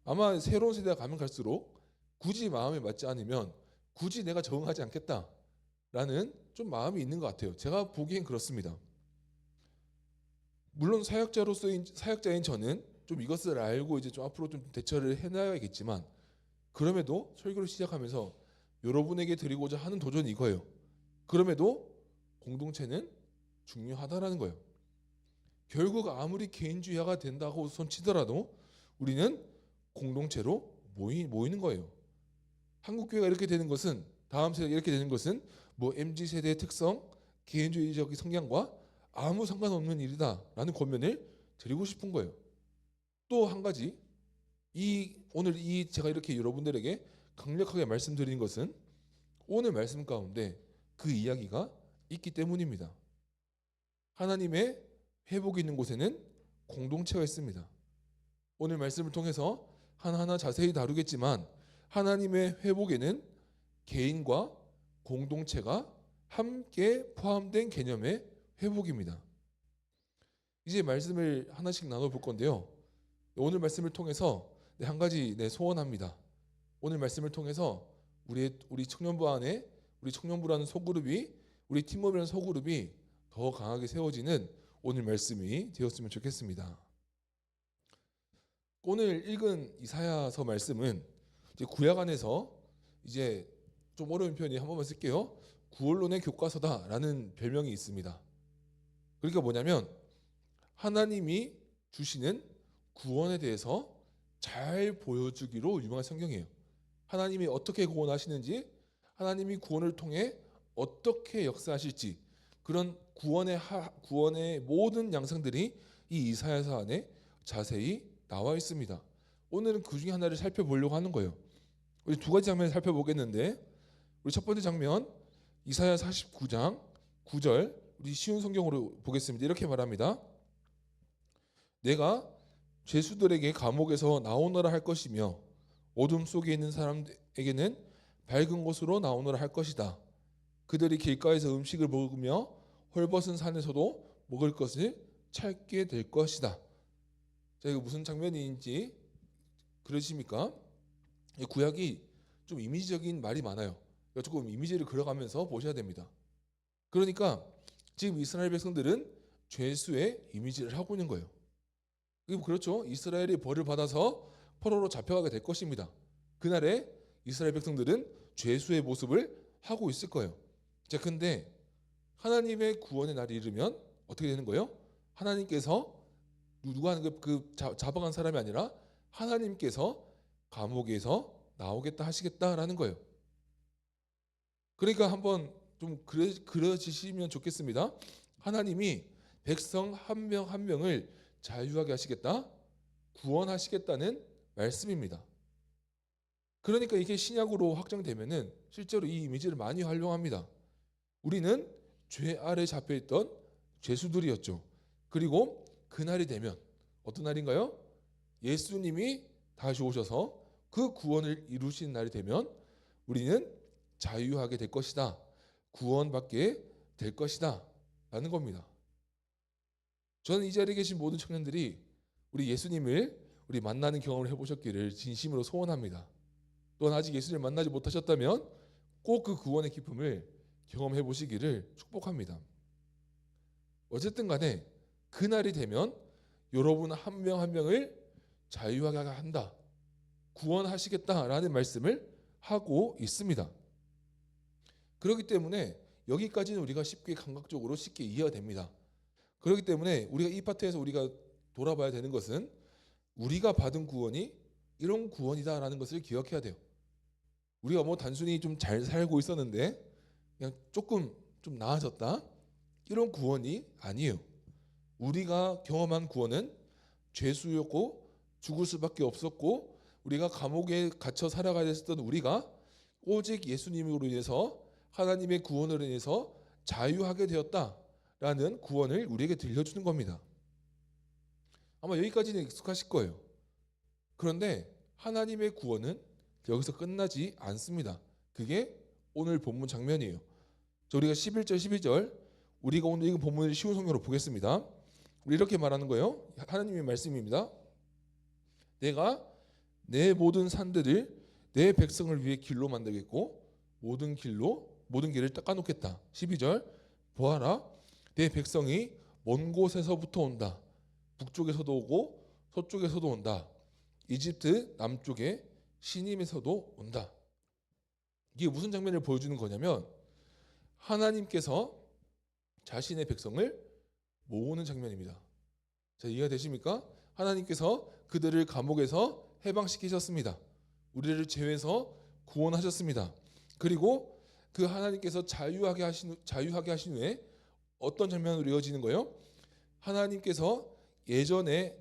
아마 새로운 세대가 가면 갈수록 굳이 마음에 맞지 않으면 굳이 내가 적응하지 않겠다라는 좀 마음이 있는 것 같아요. 제가 보기엔 그렇습니다. 물론 사역자인 저는 좀 이것을 알고 이제 좀 앞으로 좀 대처를 해나가야겠지만 그럼에도 설교를 시작하면서 여러분에게 드리고자 하는 도전이 이거예요. 그럼에도 공동체는 중요하다라는 거예요. 결국 아무리 개인주의화가 된다고 손치더라도 우리는 공동체로 모이는 거예요. 한국 교회가 이렇게 되는 것은 다음 세대가 이렇게 되는 것은 뭐 MZ 세대의 특성, 개인주의적 성향과 아무 상관없는 일이다라는 권면을 드리고 싶은 거예요. 또 한 가지 오늘 제가 이렇게 여러분들에게 강력하게 말씀드리는 것은 오늘 말씀 가운데 그 이야기가 있기 때문입니다. 하나님의 회복이 있는 곳에는 공동체가 있습니다. 오늘 말씀을 통해서 하나하나 자세히 다루겠지만 하나님의 회복에는 개인과 공동체가 함께 포함된 개념의 회복입니다. 이제 말씀을 하나씩 나눠볼 건데요. 오늘 말씀을 통해서 한 가지 소원합니다. 오늘 말씀을 통해서 우리 청년부 안에 우리 청년부라는 소그룹이 우리 팀워크라는 소그룹이 더 강하게 세워지는 오늘 말씀이 되었으면 좋겠습니다. 오늘 읽은 이사야서 말씀은 이제 구약 안에서 이제 좀 어려운 표현이 한 번만 쓸게요. 구원론의 교과서다라는 별명이 있습니다. 그러니까 뭐냐면 하나님이 주시는 구원에 대해서 잘 보여주기로 유명한 성경이에요. 하나님이 어떻게 구원하시는지, 하나님이 구원을 통해 어떻게 역사하실지 그런 구원의 모든 양상들이 이 이사야서 안에 자세히 나와 있습니다. 오늘은 그 중에 하나를 살펴보려고 하는 거예요. 우리 두 가지 장면을 살펴보겠는데 우리 첫 번째 장면 이사야 49장 9절 우리 쉬운 성경으로 보겠습니다. 이렇게 말합니다. 내가 죄수들에게 감옥에서 나오너라 할 것이며 어둠 속에 있는 사람에게는 밝은 곳으로 나오너라 할 것이다. 그들이 길가에서 음식을 먹으며 헐벗은 산에서도 먹을 것을 찾게 될 것이다. 자, 이거 무슨 장면인지 그러십니까? 구약이 좀 이미지적인 말이 많아요. 조금 이미지를 그려가면서 보셔야 됩니다. 그러니까 지금 이스라엘 백성들은 죄수의 이미지를 하고 있는 거예요. 그렇죠. 이스라엘이 벌을 받아서 포로로 잡혀가게 될 것입니다. 그날에 이스라엘 백성들은 죄수의 모습을 하고 있을 거예요. 자, 근데 하나님의 구원의 날이 이르면 어떻게 되는 거예요? 하나님께서 누가 하는 잡아간 사람이 아니라 하나님께서 감옥에서 나오겠다 하시겠다라는 거예요. 그러니까 한번 좀 그려지시면 좋겠습니다. 하나님이 백성 한 명 한 명을 자유하게 하시겠다, 구원하시겠다는 말씀입니다. 그러니까 이게 신약으로 확정되면은 실제로 이 이미지를 많이 활용합니다. 우리는 죄 아래 잡혀있던 죄수들이었죠. 그리고 그날이 되면 어떤 날인가요? 예수님이 다시 오셔서 그 구원을 이루신 날이 되면 우리는 자유하게 될 것이다, 구원받게 될 것이다 라는 겁니다. 저는 이 자리에 계신 모든 청년들이 우리 예수님을 우리 만나는 경험을 해보셨기를 진심으로 소원합니다. 또한 아직 예수님을 만나지 못하셨다면 꼭 그 구원의 기쁨을 경험해 보시기를 축복합니다. 어쨌든 간에 그날이 되면 여러분 한 명 한 명을 자유하게 한다, 구원하시겠다라는 말씀을 하고 있습니다. 그렇기 때문에 여기까지는 우리가 쉽게 감각적으로 쉽게 이해가 됩니다. 그렇기 때문에 우리가 이 파트에서 우리가 돌아봐야 되는 것은 우리가 받은 구원이 이런 구원이다라는 것을 기억해야 돼요. 우리가 뭐 단순히 좀 잘 살고 있었는데 그냥 조금 좀 나아졌다, 이런 구원이 아니에요. 우리가 경험한 구원은 죄수였고 죽을 수밖에 없었고 우리가 감옥에 갇혀 살아가야 했던 우리가 오직 예수님으로 인해서 하나님의 구원으로 인해서 자유하게 되었다라는 구원을 우리에게 들려주는 겁니다. 아마 여기까지는 익숙하실 거예요. 그런데 하나님의 구원은 여기서 끝나지 않습니다. 그게 오늘 본문 장면이에요. 우리가 11절 12절 우리가 오늘 읽은 본문을 쉬운 성경으로 보겠습니다. 우리 이렇게 말하는 거예요. 하나님의 말씀입니다. 내가 내 모든 산들을 내 백성을 위해 길로 만들겠고 모든 길을 닦아놓겠다. 12절 보아라, 내 백성이 먼 곳에서부터 온다. 북쪽에서도 오고 서쪽에서도 온다. 이집트 남쪽에 시님에서도 온다. 이게 무슨 장면을 보여주는 거냐면 하나님께서 자신의 백성을 모으는 장면입니다. 자, 이해가 되십니까? 하나님께서 그들을 감옥에서 해방시키셨습니다. 우리를 죄에서 구원하셨습니다. 그리고 그 하나님께서 자유하게 하신 후에 어떤 장면으로 이어지는 거예요? 하나님께서 예전에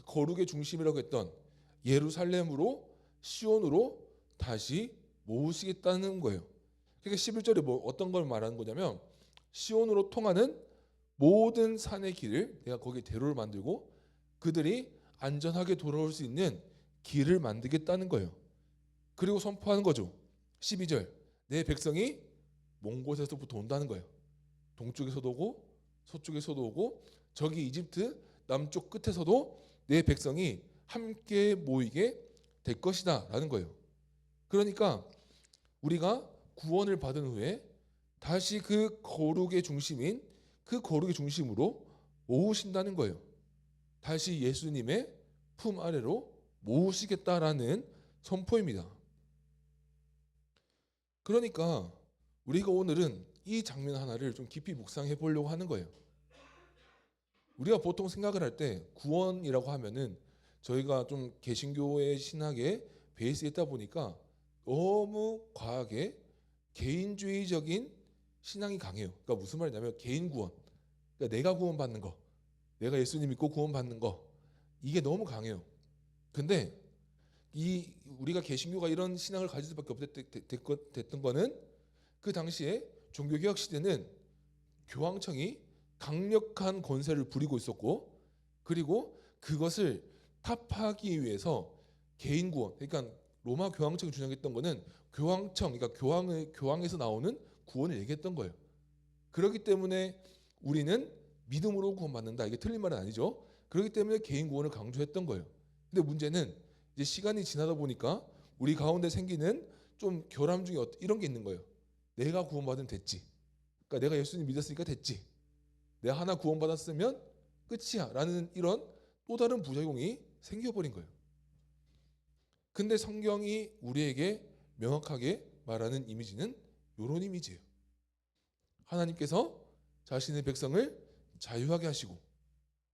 거룩의 중심이라고 했던 예루살렘으로 시온으로 다시 모으시겠다는 거예요. 그러니까 11절에 어떤 걸 말하는 거냐면 시온으로 통하는 모든 산의 길을 내가 거기에 대로를 만들고 그들이 안전하게 돌아올 수 있는 길을 만들겠다는 거예요. 그리고 선포하는 거죠. 12절 내 백성이 먼 곳에서부터 온다는 거예요. 동쪽에서도 오고 서쪽에서도 오고 저기 이집트 남쪽 끝에서도 내 백성이 함께 모이게 될 것이다 라는 거예요. 그러니까 우리가 구원을 받은 후에 다시 그 거룩의 중심으로 모으신다는 거예요. 다시 예수님의 품 아래로 모으시겠다라는 선포입니다. 그러니까 우리가 오늘은 이 장면 하나를 좀 깊이 묵상해 보려고 하는 거예요. 우리가 보통 생각을 할 때 구원이라고 하면은 저희가 좀 개신교의 신학에 베이스에 있다 보니까 너무 과하게 개인주의적인 신앙이 강해요. 그러니까 무슨 말이냐면 개인 구원, 그러니까 내가 구원받는 거, 내가 예수님 믿고 구원받는 거, 이게 너무 강해요. 근데 우리가 개신교가 이런 신앙을 가질 수밖에 됐던 거는 그 당시에 종교개혁 시대는 교황청이 강력한 권세를 부리고 있었고 그리고 그것을 타파하기 위해서 개인 구원, 그러니까 로마 교황청이 주장했던 거는 그러니까 교황에서 나오는 구원을 얘기했던 거예요. 그렇기 때문에 우리는 믿음으로 구원받는다. 이게 틀린 말은 아니죠. 그렇기 때문에 개인 구원을 강조했던 거예요. 근데 문제는 이제 시간이 지나다 보니까 우리 가운데 생기는 좀 결함 중에 이런 게 있는 거예요. 내가 구원받으면 됐지. 그러니까 내가 예수님 믿었으니까 됐지. 내가 하나 구원받았으면 끝이야 라는 이런 또 다른 부작용이 생겨버린 거예요. 근데 성경이 우리에게 명확하게 말하는 이미지는 이런 이미지예요. 하나님께서 자신의 백성을 자유하게 하시고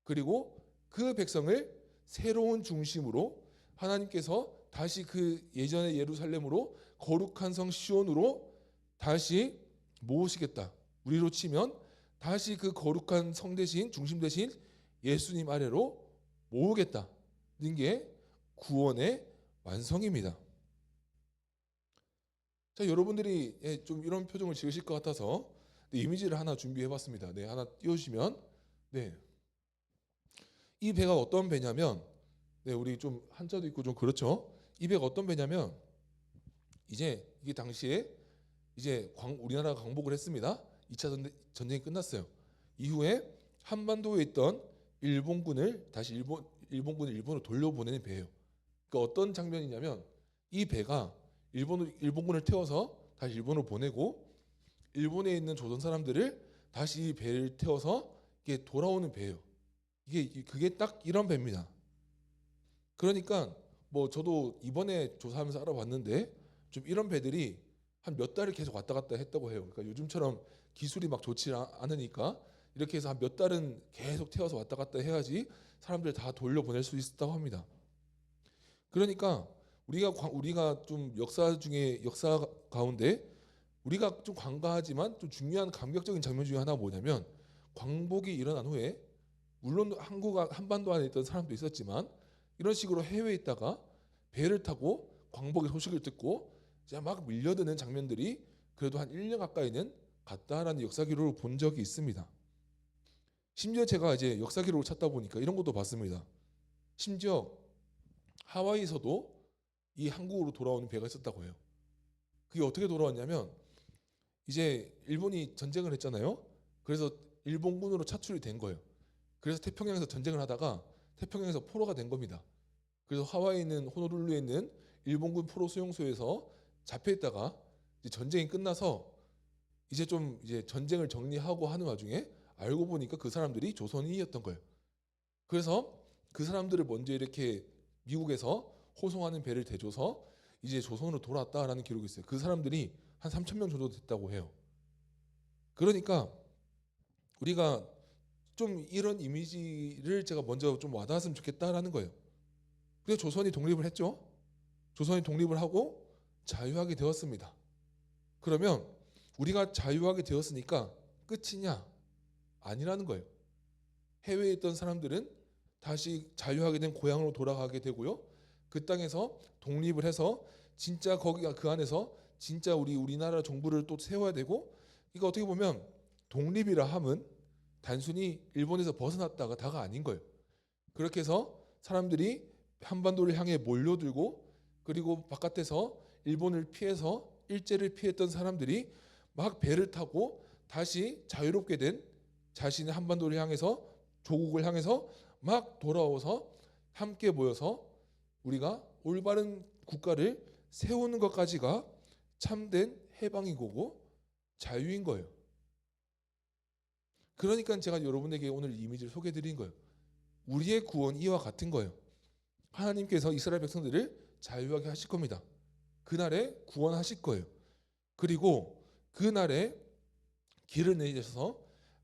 그리고 그 백성을 새로운 중심으로 하나님께서 다시 그 예전의 예루살렘으로 거룩한 성 시온으로 다시 모으시겠다. 우리로 치면 다시 그 거룩한 성 대신 중심 대신 예수님 아래로 모으겠다는 게 구원의 완성입니다. 자, 여러분들이 좀 이런 표정을 지으실 것 같아서 이미지를 하나 준비해봤습니다. 네, 하나 띄워주시면, 네, 이 배가 어떤 배냐면, 네, 우리 좀 한자도 있고 좀 그렇죠. 이 배가 어떤 배냐면, 이제 이게 당시에 이제 우리나라가 강복을 했습니다. 2차 전쟁이 끝났어요. 이후에 한반도에 있던 일본군을 다시 일본군을 일본으로 돌려보내는 배예요. 그러니까 어떤 장면이냐면 이 배가 일본군을 태워서 다시 일본으로 보내고 일본에 있는 조선 사람들을 다시 이 배를 태워서 이게 돌아오는 배예요. 그게 딱 이런 배입니다. 그러니까 뭐 저도 이번에 조사하면서 알아봤는데 좀 이런 배들이 한 몇 달을 계속 왔다 갔다 했다고 해요. 그러니까 요즘처럼 기술이 막 좋지 않으니까 이렇게 해서 한 몇 달은 계속 태워서 왔다 갔다 해야지 사람들 다 돌려보낼 수 있었다고 합니다. 그러니까 우리가 좀 역사 가운데 우리가 좀 관가하지만 좀 중요한 감격적인 장면 중에 하나가 뭐냐면, 광복이 일어난 후에 물론 한반도 안에 있던 사람도 있었지만 이런 식으로 해외에 있다가 배를 타고 광복의 소식을 듣고 이제 막 밀려드는 장면들이 그래도 한 1년 가까이는 갔다라는 역사 기록을 본 적이 있습니다. 심지어 제가 이제 역사 기록을 찾다 보니까 이런 것도 봤습니다. 심지어 하와이에서도 이 한국으로 돌아오는 배가 있었다고 해요. 그게 어떻게 돌아왔냐면, 이제 일본이 전쟁을 했잖아요. 그래서 일본군으로 차출이 된 거예요. 그래서 태평양에서 전쟁을 하다가 태평양에서 포로가 된 겁니다. 그래서 하와이에 있는 호놀룰루에 있는 일본군 포로 수용소에서 잡혀 있다가 이제 전쟁이 끝나서 이제 전쟁을 정리하고 하는 와중에 알고 보니까 그 사람들이 조선인이었던 거예요. 그래서 그 사람들을 먼저 이렇게 미국에서 호송하는 배를 대줘서 이제 조선으로 돌아왔다라는 기록이 있어요. 그 사람들이 한 3,000명 정도 됐다고 해요. 그러니까 우리가 좀 이런 이미지를 제가 먼저 좀 와닿았으면 좋겠다라는 거예요. 그래서 조선이 독립을 했죠. 조선이 독립을 하고 자유하게 되었습니다. 그러면 우리가 자유하게 되었으니까 끝이냐? 아니라는 거예요. 해외에 있던 사람들은 다시 자유하게 된 고향으로 돌아가게 되고요. 그 땅에서 독립을 해서 진짜 거기가 그 안에서 진짜 우리나라 정부를 또 세워야 되고, 이거 어떻게 보면 독립이라 함은 단순히 일본에서 벗어났다가 다가 아닌 거예요. 그렇게 해서 사람들이 한반도를 향해 몰려들고, 그리고 바깥에서 일본을 피해서 일제를 피했던 사람들이 막 배를 타고 다시 자유롭게 된 자신의 한반도를 향해서, 조국을 향해서 막 돌아와서 함께 모여서 우리가 올바른 국가를 세우는 것까지가 참된 해방이고 자유인 거예요. 그러니까 제가 여러분에게 오늘 이 이미지를 소개해드린 거예요. 우리의 구원 이와 같은 거예요. 하나님께서 이스라엘 백성들을 자유하게 하실 겁니다. 그날에 구원하실 거예요. 그리고 그날에 길을 내주셔서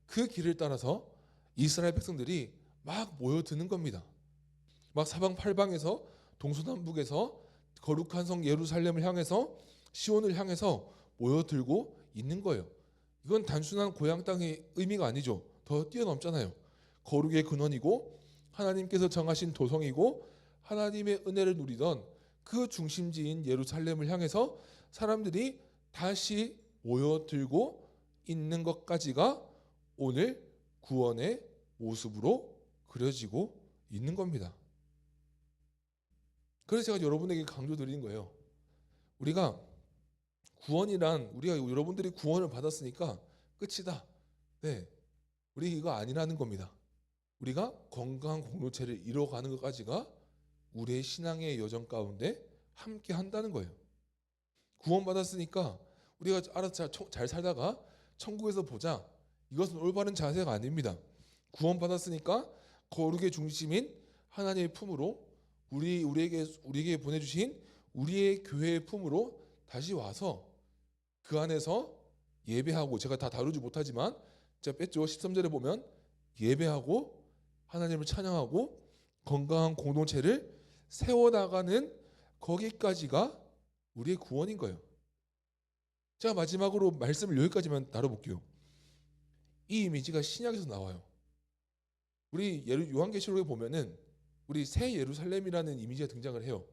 그 길을 따라서 이스라엘 백성들이 막 모여드는 겁니다. 막 사방팔방에서 동서남북에서 거룩한 성 예루살렘을 향해서, 시온을 향해서 모여들고 있는 거예요. 이건 단순한 고향 땅의 의미가 아니죠. 더 뛰어넘잖아요. 거룩의 근원이고 하나님께서 정하신 도성이고 하나님의 은혜를 누리던 그 중심지인 예루살렘을 향해서 사람들이 다시 모여들고 있는 것까지가 오늘 구원의 모습으로 그려지고 있는 겁니다. 그래서 제가 여러분에게 강조드리는 거예요. 우리가 구원이란, 우리가 여러분들이 구원을 받았으니까 끝이다. 네, 우리 이거 아니라는 겁니다. 우리가 건강한 공동체를 이뤄가는 것까지가 우리의 신앙의 여정 가운데 함께 한다는 거예요. 구원 받았으니까 우리가 알아서 잘 살다가 천국에서 보자, 이것은 올바른 자세가 아닙니다. 구원 받았으니까 거룩의 중심인 하나님의 품으로, 우리에게 보내주신 우리의 교회의 품으로 다시 와서 그 안에서 예배하고, 제가 다 다루지 못하지만 제가 뺐죠. 13절에 보면 예배하고 하나님을 찬양하고 건강한 공동체를 세워나가는 거기까지가 우리의 구원인 거예요. 제가 마지막으로 말씀을 여기까지만 다뤄볼게요. 이 이미지가 신약에서 나와요. 우리 요한계시록에 보면은 우리 새 예루살렘이라는 이미지가 등장을 해요.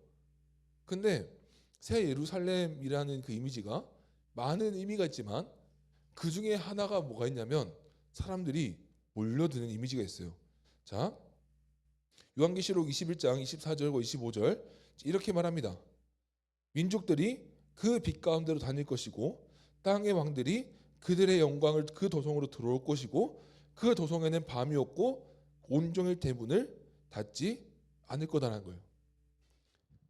근데 새 예루살렘이라는 그 이미지가 많은 의미가 있지만 그 중에 하나가 뭐가 있냐면 사람들이 몰려드는 이미지가 있어요. 자, 요한계시록 21장 24절과 25절 이렇게 말합니다. 민족들이 그 빛 가운데로 다닐 것이고 땅의 왕들이 그들의 영광을 그 도성으로 들어올 것이고 그 도성에는 밤이 없고 온종일 대문을 닫지 않을 거다라는 거예요.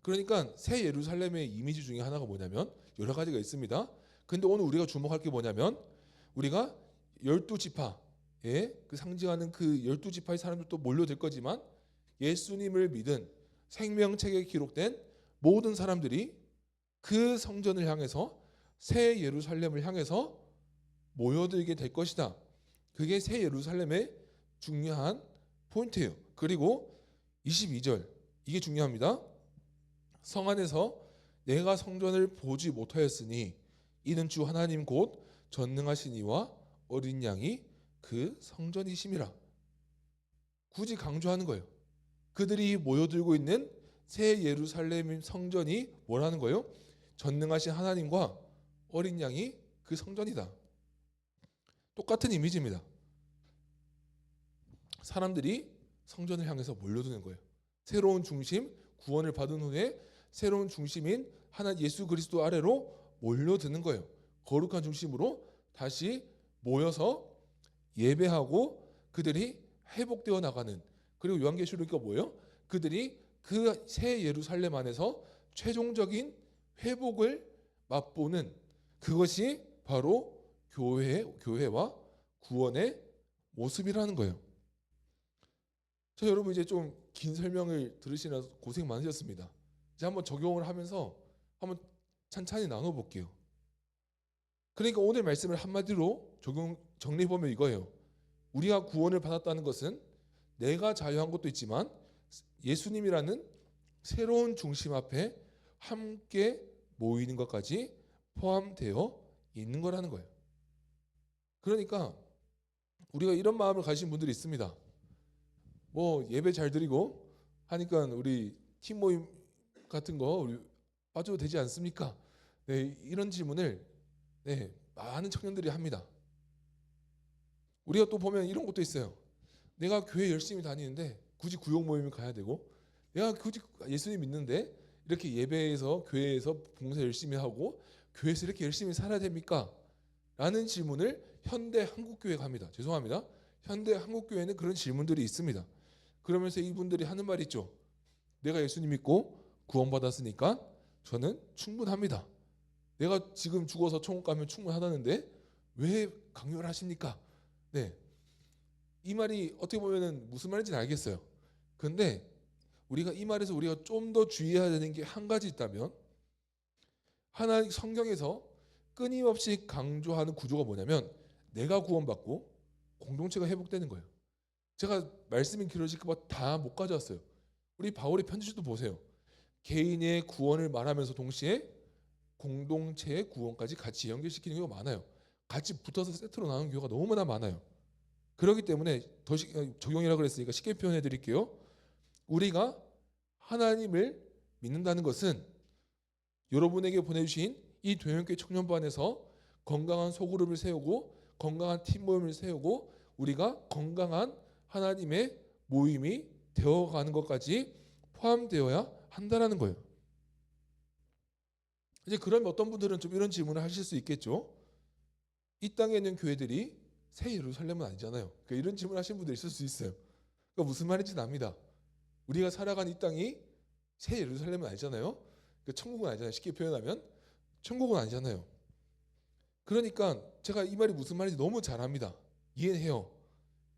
그러니까 새 예루살렘의 이미지 중에 하나가 뭐냐면 여러 가지가 있습니다. 근데 오늘 우리가 주목할 게 뭐냐면 우리가 12지파에 그 상징하는 그 12지파의 사람들도 몰려들 거지만 예수님을 믿은 생명책에 기록된 모든 사람들이 그 성전을 향해서 새 예루살렘을 향해서 모여들게 될 것이다. 그게 새 예루살렘의 중요한 포인트예요. 그리고 22절 이게 중요합니다. 성 안에서 내가 성전을 보지 못하였으니 이는 주 하나님 곧 전능하신 이와 어린 양이 그 성전이심이라. 굳이 강조하는 거예요. 그들이 모여들고 있는 새 예루살렘 성전이 뭐라는 거예요? 전능하신 하나님과 어린 양이 그 성전이다. 똑같은 이미지입니다. 사람들이 성전을 향해서 몰려드는 거예요. 새로운 중심, 구원을 받은 후에 새로운 중심인 하나 예수 그리스도 아래로 몰려드는 거예요. 거룩한 중심으로 다시 모여서 예배하고 그들이 회복되어 나가는. 그리고 요한계시록이 뭐예요? 그들이 그 새 예루살렘 안에서 최종적인 회복을 맛보는 그것이 바로 교회와 구원의 모습이라는 거예요. 저 여러분 이제 좀 긴 설명을 들으시느라 고생 많으셨습니다. 이제 한번 적용을 하면서 한번 찬찬히 나눠볼게요. 그러니까 오늘 말씀을 한마디로 정리해보면 이거예요. 우리가 구원을 받았다는 것은 내가 자유한 것도 있지만 예수님이라는 새로운 중심 앞에 함께 모이는 것까지 포함되어 있는 거라는 거예요. 그러니까 우리가 이런 마음을 가진 분들이 있습니다. 뭐 예배 잘 드리고 하니까 우리 팀 모임 같은 거 우리 빠져도 되지 않습니까? 네, 이런 질문을 많은 청년들이 합니다. 우리가 또 보면 이런 것도 있어요. 내가 교회 열심히 다니는데 굳이 구역 모임을 가야 되고, 내가 굳이 예수님 믿는데 이렇게 예배에서 교회에서 봉사 열심히 하고 교회에서 이렇게 열심히 살아야 됩니까? 라는 질문을 현대 한국교회가 합니다. 죄송합니다. 현대 한국교회는 그런 질문들이 있습니다. 그러면서 이분들이 하는 말이 있죠. 내가 예수님 믿고 구원받았으니까 저는 충분합니다. 내가 지금 죽어서 천국 가면 충분하다는데 왜 강요를 하십니까? 네, 이 말이 어떻게 보면 무슨 말인지는 알겠어요. 근데 우리가 이 말에서 우리가 좀 더 주의해야 되는 게 한 가지 있다면, 하나님 성경에서 끊임없이 강조하는 구조가 뭐냐면 내가 구원받고 공동체가 회복되는 거예요. 제가 말씀이 길어질까 봐 다 못 가져왔어요. 우리 바울의 편지도 보세요. 개인의 구원을 말하면서 동시에 공동체의 구원까지 같이 연결시키는 경우가 많아요. 같이 붙어서 세트로 나오는 경우가 너무나 많아요. 그렇기 때문에 더 적용이라고 그랬으니까 쉽게 표현해 드릴게요. 우리가 하나님을 믿는다는 것은 여러분에게 보내주신 이 도영교회 청년부안에서 건강한 소그룹을 세우고 건강한 팀 모임을 세우고 우리가 건강한 하나님의 모임이 되어가는 것까지 포함되어야 한다라는 거예요. 이제 그러면 어떤 분들은 좀 이런 질문을 하실 수 있겠죠. 이 땅에 있는 교회들이 새 예루살렘은 아니잖아요. 그러니까 이런 질문을 하시는 분들이 있을 수 있어요. 그러니까 무슨 말인지는 압니다. 우리가 살아가는 이 땅이 새 예루살렘은 아니잖아요. 그러니까 천국은 아니잖아요. 쉽게 표현하면 천국은 아니잖아요. 그러니까 제가 이 말이 무슨 말인지 너무 잘 압니다. 이해해요.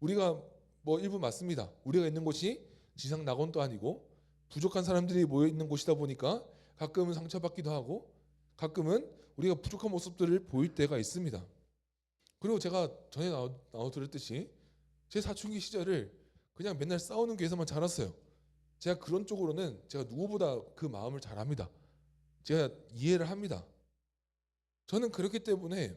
우리가 뭐 일부 맞습니다. 우리가 있는 곳이 지상 낙원도 아니고 부족한 사람들이 모여 있는 곳이다 보니까 가끔은 상처받기도 하고 가끔은 우리가 부족한 모습들을 보일 때가 있습니다. 그리고 제가 전에 나와 들었듯이 제 사춘기 시절을 그냥 맨날 싸우는 교회에서만 자랐어요. 제가 그런 쪽으로는 제가 누구보다 그 마음을 잘 압니다. 제가 이해를 합니다. 저는 그렇기 때문에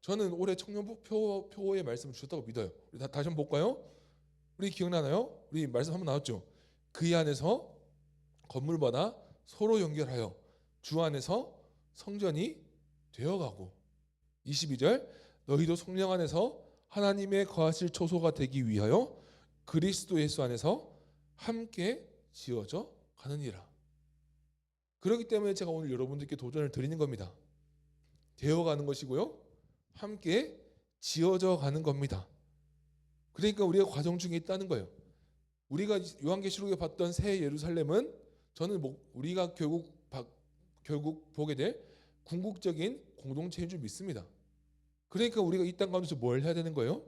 저는 올해 청년부 표의 말씀을 주셨다고 믿어요. 다시 한번 볼까요? 우리 기억나나요? 우리 말씀 한번 나왔죠. 그 안에서 건물마다 서로 연결하여 주 안에서 성전이 되어가고 22절 너희도 성령 안에서 하나님의 거하실 초소가 되기 위하여 그리스도 예수 안에서 함께 지어져 가느니라. 그렇기 때문에 제가 오늘 여러분들께 도전을 드리는 겁니다. 되어가는 것이고요. 함께 지어져 가는 겁니다. 그러니까 우리가 과정 중에 있다는 거예요. 우리가 요한계시록에 봤던 새 예루살렘은 저는 우리가 결국 보게 될 궁극적인 공동체인 줄 믿습니다. 그러니까 우리가 이 땅 가운데서 뭘 해야 되는 거예요?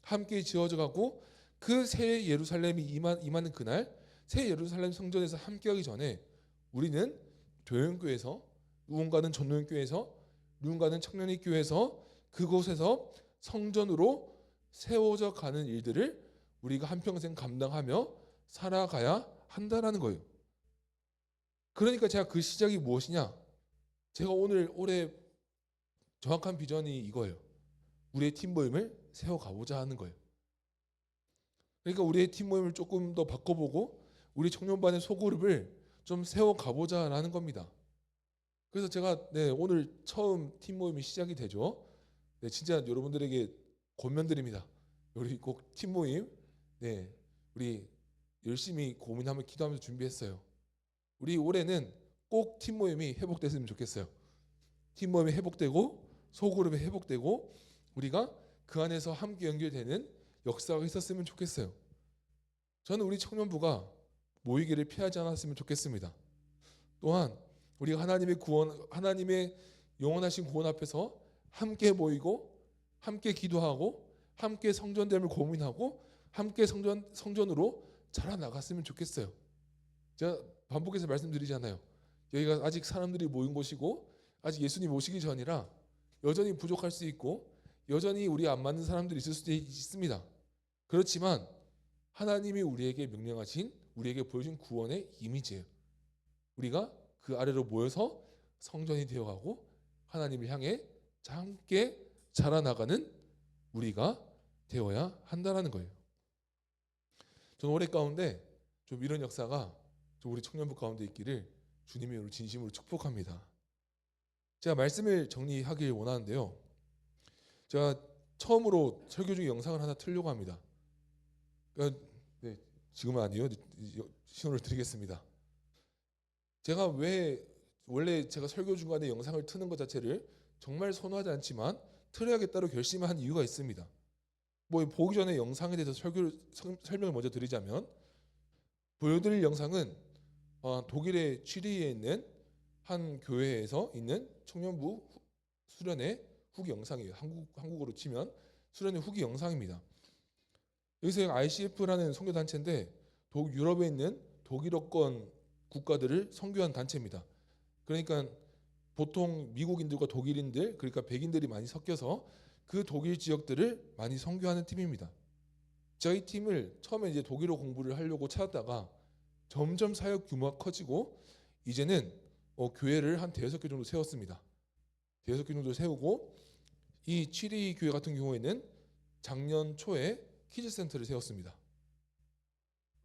함께 지어져 가고 그 새 예루살렘이 임하는 그날 새 예루살렘 성전에서 함께하기 전에 우리는 도영교회에서 누군가는 전도연교회에서, 누군가는 청년의교회에서 그곳에서 성전으로 세워져 가는 일들을 우리가 한평생 감당하며 살아가야 한다라는 거예요. 그러니까 제가 그 시작이 무엇이냐? 제가 올해 정확한 비전이 이거예요. 우리의 팀 모임을 세워가보자 하는 거예요. 그러니까 우리의 팀 모임을 조금 더 바꿔보고 우리 청년반의 소그룹을 좀 세워가보자라는 겁니다. 그래서 제가 오늘 처음 팀 모임이 시작이 되죠. 진짜 여러분들에게 권면드립니다. 우리 꼭 팀 모임, 우리 열심히 고민하며 기도하면서 준비했어요. 우리 올해는 꼭 팀 모임이 회복됐으면 좋겠어요. 팀 모임이 회복되고 소그룹이 회복되고 우리가 그 안에서 함께 연결되는 역사가 있었으면 좋겠어요. 저는 우리 청년부가 모이기를 피하지 않았으면 좋겠습니다. 또한 우리가 하나님의 영원하신 구원 앞에서 함께 모이고 함께 기도하고 함께 성전됨을 고민하고 함께 성전으로 자라나갔으면 좋겠어요. 제가 반복해서 말씀드리잖아요. 여기가 아직 사람들이 모인 곳이고 아직 예수님 오시기 전이라 여전히 부족할 수 있고 여전히 우리 안 맞는 사람들이 있을 수도 있습니다. 그렇지만 하나님이 우리에게 명령하신, 우리에게 보여준 구원의 이미지예요. 우리가 그 아래로 모여서 성전이 되어가고 하나님을 향해 함께 자라나가는 우리가 되어야 한다라는 거예요. 저는 올해 가운데 좀 이런 역사가 좀 우리 청년부 가운데 있기를 주님의 이름으로 진심으로 축복합니다. 제가 말씀을 정리하길 원하는데요. 제가 처음으로 설교 중에 영상을 하나 틀려고 합니다. 지금은 아니에요. 신호를 드리겠습니다. 제가 원래 제가 설교 중간에 영상을 트는 것 자체를 정말 선호하지 않지만 틀어야겠다고 결심한 이유가 있습니다. 보기 전에 영상에 대해서 설명을 먼저 드리자면, 보여드릴 영상은 독일의 취리히에 있는 한 교회에서 있는 청년부 수련회 후기 영상이에요. 한국어로 치면 수련회 후기 영상입니다. 여기서 ICF라는 선교단체인데 유럽에 있는 독일어권 국가들을 선교한 단체입니다. 그러니까 보통 미국인들과 독일인들, 그러니까 백인들이 많이 섞여서 그 독일 지역들을 많이 선교하는 팀입니다. 저희 팀을 처음에 이제 독일어 공부를 하려고 찾았다가 점점 사역 규모가 커지고 이제는 교회를 한 5개 정도 세웠습니다. 5개 정도 세우고 이 취리 교회 같은 경우에는 작년 초에 키즈 센터를 세웠습니다.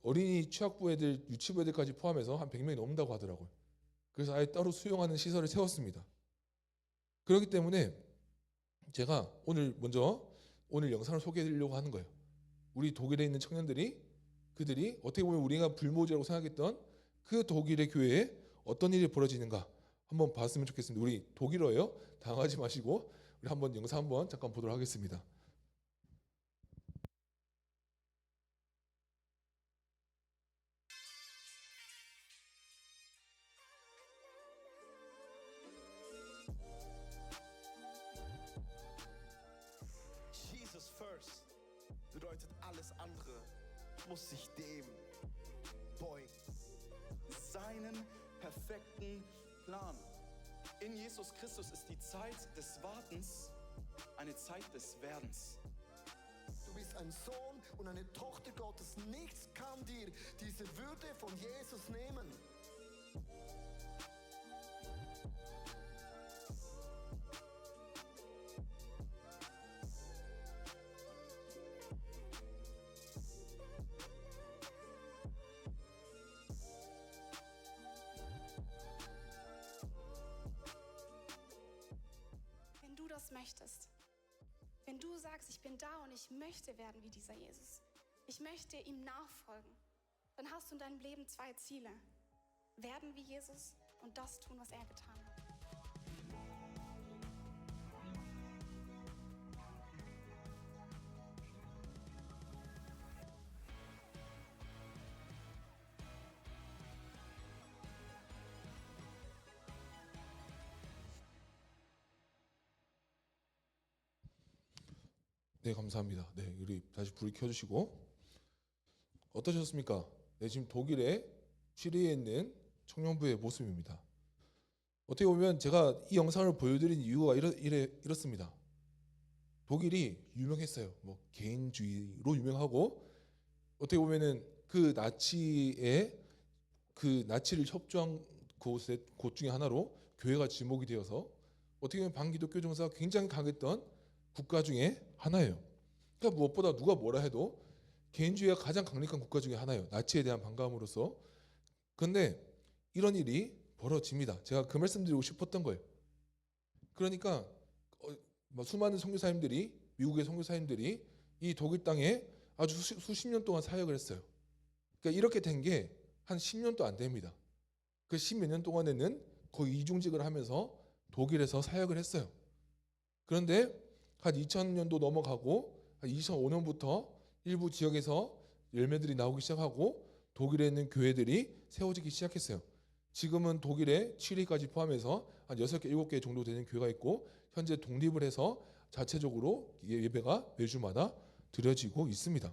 어린이 취학부 애들, 유치부 애들까지 포함해서 한 100명이 넘는다고 하더라고요. 그래서 아예 따로 수용하는 시설을 세웠습니다. 그렇기 때문에 제가 오늘 영상을 소개해 드리려고 하는 거예요. 우리 독일에 있는 청년들이, 그들이 어떻게 보면 우리가 불모지라고 생각했던 그 독일의 교회에 어떤 일이 벌어지는가 한번 봤으면 좋겠습니다. 우리 독일어예요. 당하지 마시고 우리 한번 영상 한번 잠깐 보도록 하겠습니다. Jesus first bedeutet, alles andere muss sich dem beugen. Seinen perfekten Plan. In Jesus Christus ist die Zeit des Wartens eine Zeit des Werdens. Du bist ein Sohn und eine Tochter Gottes. Nichts kann dir diese Würde von Jesus nehmen. Wenn du das möchtest, wenn du sagst, ich bin da und ich möchte werden wie dieser Jesus, ich möchte ihm nachfolgen, dann hast du in deinem Leben 2 Ziele. Werden wie Jesus und das tun, was er getan hat. 네, 감사합니다. 네, 우리 다시 불 켜주시고 어떠셨습니까? 네, 지금 독일의 취리히에 있는 청년부의 모습입니다. 어떻게 보면 제가 이 영상을 보여드린 이유가 이렇습니다. 독일이 유명했어요. 뭐 개인주의로 유명하고, 어떻게 보면은 그 나치를 협조한 곳 중에 하나로 교회가 지목이 되어서 어떻게 보면 반기독교 정서가 굉장히 강했던 국가 중에 하나예요. 그러니까 무엇보다 누가 뭐라 해도 개인주의가 가장 강력한 국가 중에 하나예요. 나치에 대한 반감으로서. 그런데 이런 일이 벌어집니다. 제가 그 말씀드리고 싶었던 거예요. 그러니까 수많은 선교사님들이, 미국의 선교사님들이 이 독일 땅에 아주 수십 년 동안 사역을 했어요. 그러니까 이렇게 된 게 한 10년도 안 됩니다. 그 10몇 년 동안에는 거의 이중직을 하면서 독일에서 사역을 했어요. 그런데 한 2000년도 넘어가고 한 2005년부터 일부 지역에서 열매들이 나오기 시작하고 독일에 있는 교회들이 세워지기 시작했어요. 지금은 독일에 7위까지 포함해서 한 6개, 7개 정도 되는 교회가 있고, 현재 독립을 해서 자체적으로 예배가 매주마다 드려지고 있습니다.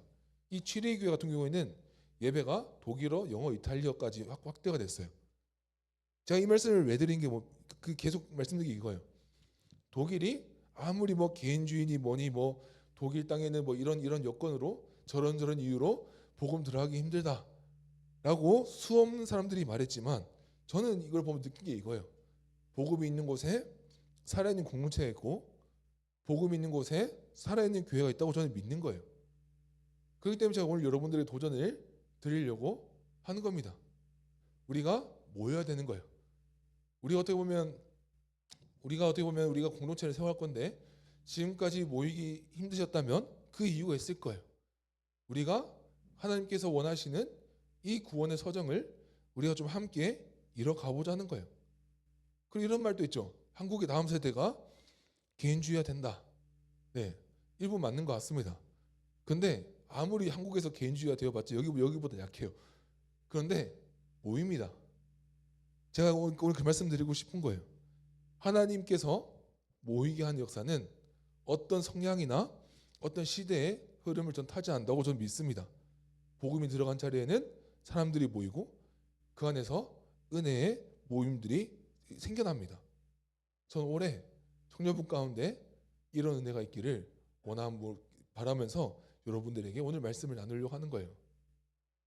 이 7위 교회 같은 경우에는 예배가 독일어, 영어, 이탈리아까지 확대가 됐어요. 제가 이 말씀을 왜 드린 게 계속 말씀드린 게 이거예요. 독일이 아무리 뭐 개인주의니 뭐니 뭐 독일 땅에는 뭐 이런 여건으로 저런 이유로 복음 들어가기 힘들다라고 수없는 사람들이 말했지만, 저는 이걸 보면 느낀 게 이거예요. 복음이 있는 곳에 살아있는 공동체가 있고, 복음이 있는 곳에 살아있는 교회가 있다고 저는 믿는 거예요. 그렇기 때문에 제가 오늘 여러분들의 도전을 드리려고 하는 겁니다. 우리가 모여야 되는 거예요. 우리가 어떻게 보면 우리가 공동체를 세워갈 건데, 지금까지 모이기 힘드셨다면 그 이유가 있을 거예요. 우리가 하나님께서 원하시는 이 구원의 서정을 우리가 좀 함께 이뤄가보자 하는 거예요. 그리고 이런 말도 있죠. 한국의 다음 세대가 개인주의가 된다. 네, 일부 맞는 것 같습니다. 근데 아무리 한국에서 개인주의가 되어봤자 여기보다 약해요. 그런데 모입니다. 제가 오늘 그 말씀 드리고 싶은 거예요. 하나님께서 모이게 하는 역사는 어떤 성향이나 어떤 시대의 흐름을 전 타지 않는다고 저는 믿습니다. 복음이 들어간 자리에는 사람들이 모이고 그 안에서 은혜의 모임들이 생겨납니다. 저는 올해 청년부 가운데 이런 은혜가 있기를 바라면서 여러분들에게 오늘 말씀을 나누려고 하는 거예요.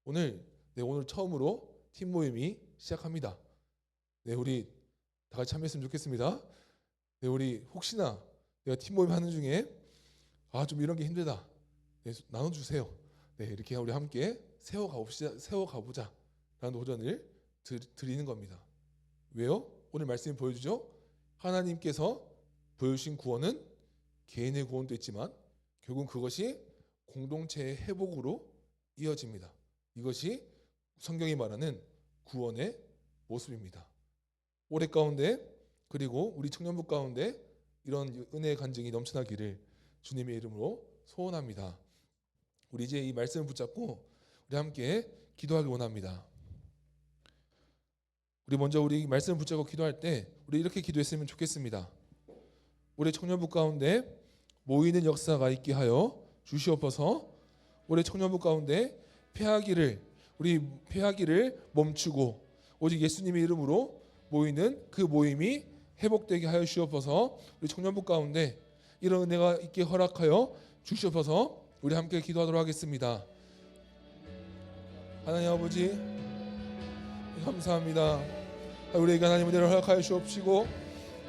오늘 처음으로 팀 모임이 시작합니다. 네, 우리 다 같이 참여했으면 좋겠습니다. 네, 우리 혹시나 내가 팀 모임 하는 중에 좀 이런 게 힘들다, 네, 나눠주세요. 네, 이렇게 우리 함께 세워가보자 라는 도전을 드리는 겁니다. 왜요? 오늘 말씀이 보여주죠. 하나님께서 보여주신 구원은 개인의 구원도 있지만 결국 그것이 공동체의 회복으로 이어집니다. 이것이 성경이 말하는 구원의 모습입니다. 올해 가운데 그리고 우리 청년부 가운데 이런 은혜의 간증이 넘쳐나기를 주님의 이름으로 소원합니다. 우리 이제 이 말씀을 붙잡고 우리 함께 기도하길 원합니다. 우리 먼저 우리 말씀을 붙잡고 기도할 때 우리 이렇게 기도했으면 좋겠습니다. 우리 청년부 가운데 모이는 역사가 있게 하여 주시옵소서. 우리 청년부 가운데 우리 패하기를 멈추고 오직 예수님의 이름으로 모이는 그 모임이 회복되게 하여 주시옵소서. 우리 청년부 가운데 이런 은혜가 있게 허락하여 주시옵소서. 우리 함께 기도하도록 하겠습니다. 하나님 아버지 감사합니다. 우리에게 하나님 은혜를 허락하여 주옵시고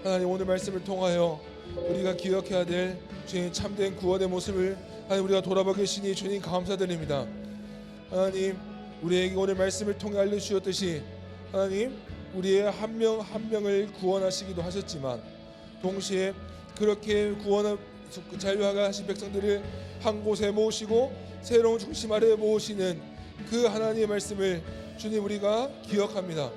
하나님 오늘 말씀을 통하여 우리가 기억해야 될 주님 참된 구원의 모습을 하나님 우리가 돌아보고 계시니 주님 감사드립니다. 하나님 우리에게 오늘 말씀을 통해 알려주셨듯이 하나님 우리의 한 명 한 명을 구원하시기도 하셨지만 동시에 그렇게 자유하게 하신 백성들을 한 곳에 모으시고 새로운 중심 아래에 모으시는 그 하나님의 말씀을 주님 우리가 기억합니다.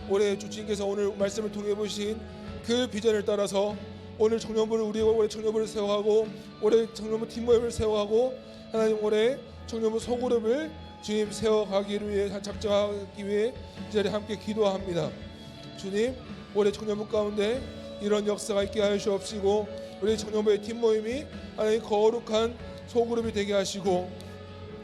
올해 주님께서 오늘 말씀을 통해 보신 그 비전을 따라서 오늘 청년부를 올해 청년부를 세워가고 올해 청년부 팀모임을 세워가고 하나님 올해 청년부 소그룹을 주님 세워가기를 위해 작정하기 위해 이 자리에 함께 기도합니다. 주님 올해 청년부 가운데 이런 역사가 있게 하여 주옵시고 우리 청년부의 팀모임이 하나님 거룩한 소그룹이 되게 하시고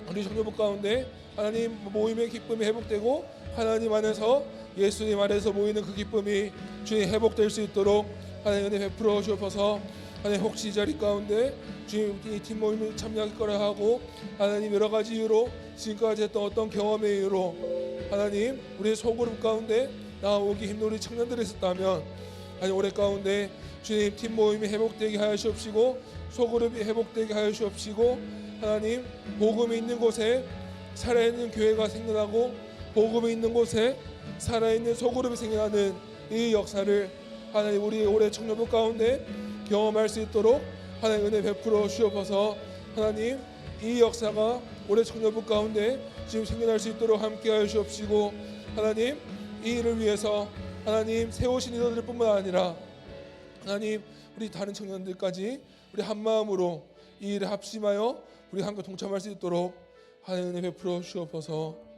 우리 청년부 가운데 하나님 모임의 기쁨이 회복되고 하나님 안에서 예수님 안에서 모이는 그 기쁨이 주님 회복될 수 있도록 하나님 은혜 베풀어 주옵소서. 하나님 혹시 이 자리 가운데 주님 이 팀 모임에 참여할 거라 하고 하나님 여러 가지 이유로 지금까지 했던 어떤 경험의 이유로 하나님 우리의 소그룹 가운데 나오기 힘든 우리 청년들이 있었다면 하나님 올해 가운데 주님 팀 모임이 회복되게 하여 주옵시고 소그룹이 회복되게 하여 주옵시고 하나님 복음이 있는 곳에 살아있는 교회가 생겨나고 복음이 있는 곳에 살아있는 소그룹이 생겨나는 이 역사를 하나님 우리 올해 청년부 가운데 경험할 수 있도록 하나님 은혜 베풀어 주옵소서. 하나님 이 역사가 올해 청년부 가운데 지금 생겨날 수 있도록 함께하여 주옵시고 하나님 이 일을 위해서 하나님 세우신 이들들 뿐만 아니라 하나님 우리 다른 청년들까지 우리 한마음으로 이 일에 합심하여 우리 함께 동참할 수 있도록 하나님 은혜 베풀어 주옵소서.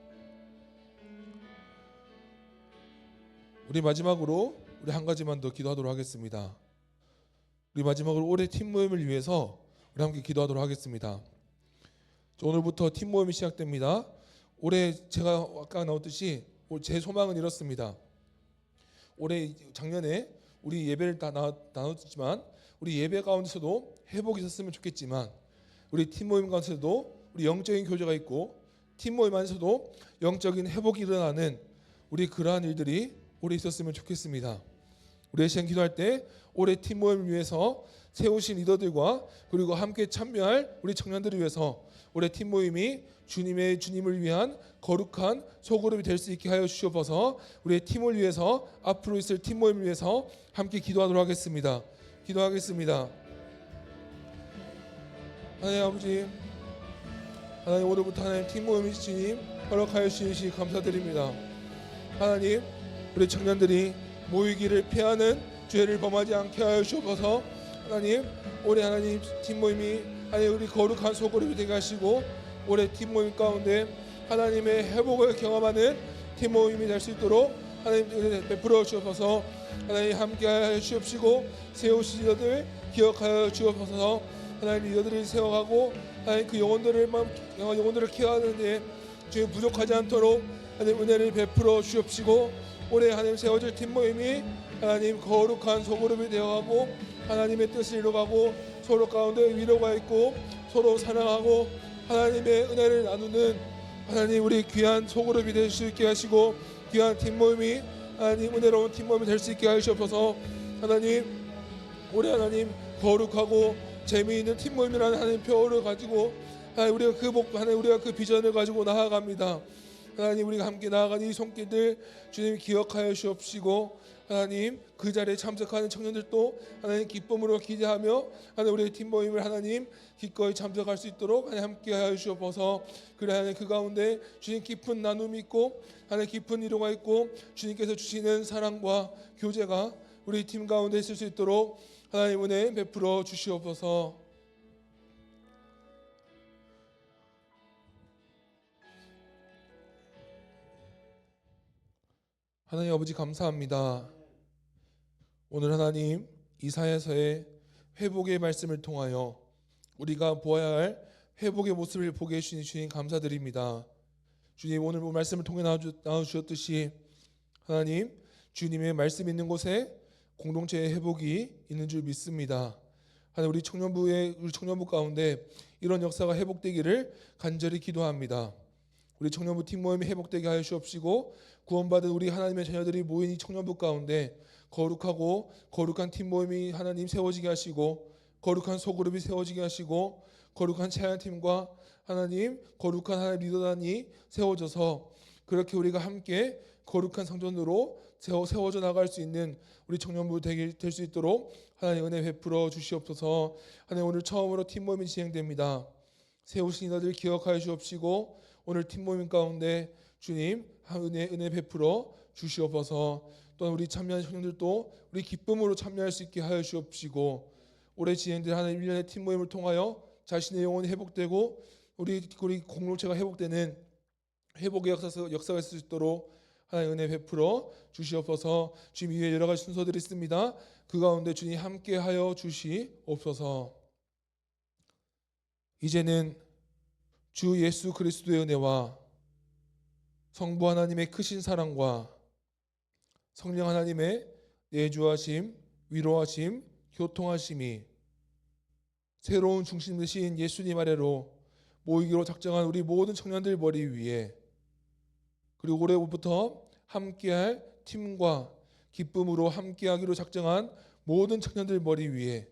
우리 마지막으로 우리 한 가지만 더 기도하도록 하겠습니다. 우리 마지막으로 올해 팀 모임을 위해서 우리 함께 기도하도록 하겠습니다. 오늘부터 팀 모임이 시작됩니다. 올해 제가 아까 나왔듯이 제 소망은 이렇습니다. 올해 작년에 우리 예배를 다 나눴지만 우리 예배 가운데서도 회복이 있었으면 좋겠지만 우리 팀 모임 가운데서도 우리 영적인 교제가 있고 팀 모임 안에서도 영적인 회복이 일어나는 우리 그러한 일들이 올해 있었으면 좋겠습니다. 우리 시간 기도할 때 올해 팀 모임을 위해서 세우신 리더들과 그리고 함께 참여할 우리 청년들을 위해서 올해 팀 모임이 주님을 위한 거룩한 소그룹이 될 수 있게 하여 주시옵소서. 우리의 팀을 위해서 앞으로 있을 팀 모임을 위해서 함께 기도하도록 하겠습니다. 기도하겠습니다. 하나님 아버지, 하나님 오늘부터 하나님 팀 모임이 주님 허락하여 주시니 감사드립니다. 하나님 우리 청년들이 모이기를 피하는 죄를 범하지 않게 하여 주옵소서. 하나님 올해 하나님 팀 모임이 하나님 우리 거룩한 소그룹이 되게 하시고 올해 팀 모임 가운데 하나님의 회복을 경험하는 팀 모임이 될 수 있도록 하나님 베풀어 주옵소서. 하나님 함께하여 주옵시고 세우신 리더들 기억하여 주옵소서. 하나님 리더들을 세워가고 하나님 그 영혼들을 케어하는데 주님 부족하지 않도록 하나님 은혜를 베풀어 주옵시고 올해 하나님 세워질 팀 모임이 하나님 거룩한 소그룹이 되어가고 하나님의 뜻을 이루어가고 서로 가운데 위로가 있고 서로 사랑하고 하나님의 은혜를 나누는 하나님 우리 귀한 소그룹이 될 수 있게 하시고 귀한 팀 모임이 하나님 은혜로운 팀 모임이 될 수 있게 하시옵소서. 하나님 올해 하나님 거룩하고 재미있는 팀 모임이라는 하나님 표를 가지고 하나님 우리가 그 비전을 가지고 나아갑니다. 하나님 우리가 함께 나아가는 이 손길들 주님 기억하여 주옵시고 하나님 그 자리에 참석하는 청년들도 하나님 기쁨으로 기대하며 하나님 우리의 팀 모임을 하나님 기꺼이 참석할 수 있도록 하나님 함께하여 주옵소서. 그래 하나님 그 가운데 주님 깊은 나눔이 있고 하나님 깊은 위로가 있고 주님께서 주시는 사랑과 교제가 우리 팀 가운데 있을 수 있도록 하나님 은혜 베풀어 주시옵소서. 하나님 아버지 감사합니다. 오늘 하나님 이사야서의 회복의 말씀을 통하여 우리가 보아야 할 회복의 모습을 보게 해주신 주님 감사드립니다. 주님 오늘 말씀을 통해 나와주셨듯이 하나님 주님의 말씀 있는 곳에 공동체의 회복이 있는 줄 믿습니다. 하나님 우리 청년부 가운데 이런 역사가 회복되기를 간절히 기도합니다. 우리 청년부 팀 모임이 회복되게 하여 주옵시고 구원받은 우리 하나님의 자녀들이 모인 이 청년부 가운데 거룩한 팀 모임이 하나님 세워지게 하시고 거룩한 소그룹이 세워지게 하시고 거룩한 찬양팀과 하나님 거룩한 하나님 리더단이 세워져서 그렇게 우리가 함께 거룩한 성전으로 세워져 나갈 수 있는 우리 청년부 될 수 있도록 하나님 은혜 베풀어 주시옵소서. 하나님 오늘 처음으로 팀 모임이 진행됩니다. 세우신 이들을 기억하여 주옵시고 오늘 팀 모임 가운데 주님 은혜 베풀어 주시옵소서. 또한 우리 참여하는 청년들도 우리 기쁨으로 참여할 수 있게 하여 주옵시고 올해 진행된 하나님 1년의 팀 모임을 통하여 자신의 영혼이 회복되고 우리 공동체가 회복되는 회복의 역사가 있을 수 있도록 하나님 은혜 베풀어 주시옵소서. 주님 위에 여러 가지 순서들이 있습니다. 그 가운데 주님 함께하여 주시옵소서. 이제는 주 예수 그리스도의 은혜와 성부 하나님의 크신 사랑과 성령 하나님의 내주하심, 위로하심, 교통하심이 새로운 중심 되신 예수님 아래로 모이기로 작정한 우리 모든 청년들 머리 위에, 그리고 올해부터 함께할 팀과 기쁨으로 함께하기로 작정한 모든 청년들 머리 위에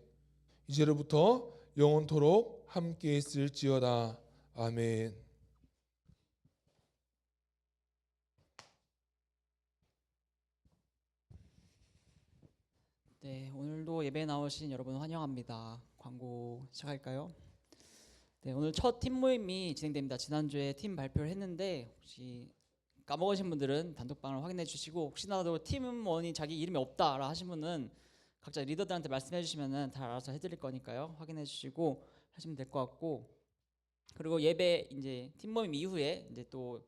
이제로부터 영원토록 함께 있을지어다. 아멘. 네, 오늘도 예배에 나오신 여러분 환영합니다. 광고 시작할까요? 네, 오늘 첫 팀 모임이 진행됩니다. 지난주에 팀 발표를 했는데 혹시 까먹으신 분들은 단톡방을 확인해 주시고, 혹시나도 팀원이 자기 이름이 없다라 하신 분은 각자 리더들한테 말씀해 주시면은 다 알아서 해드릴 거니까요. 확인해 주시고 하시면 될 것 같고, 그리고 예배 이제 팀 모임 이후에 이제 또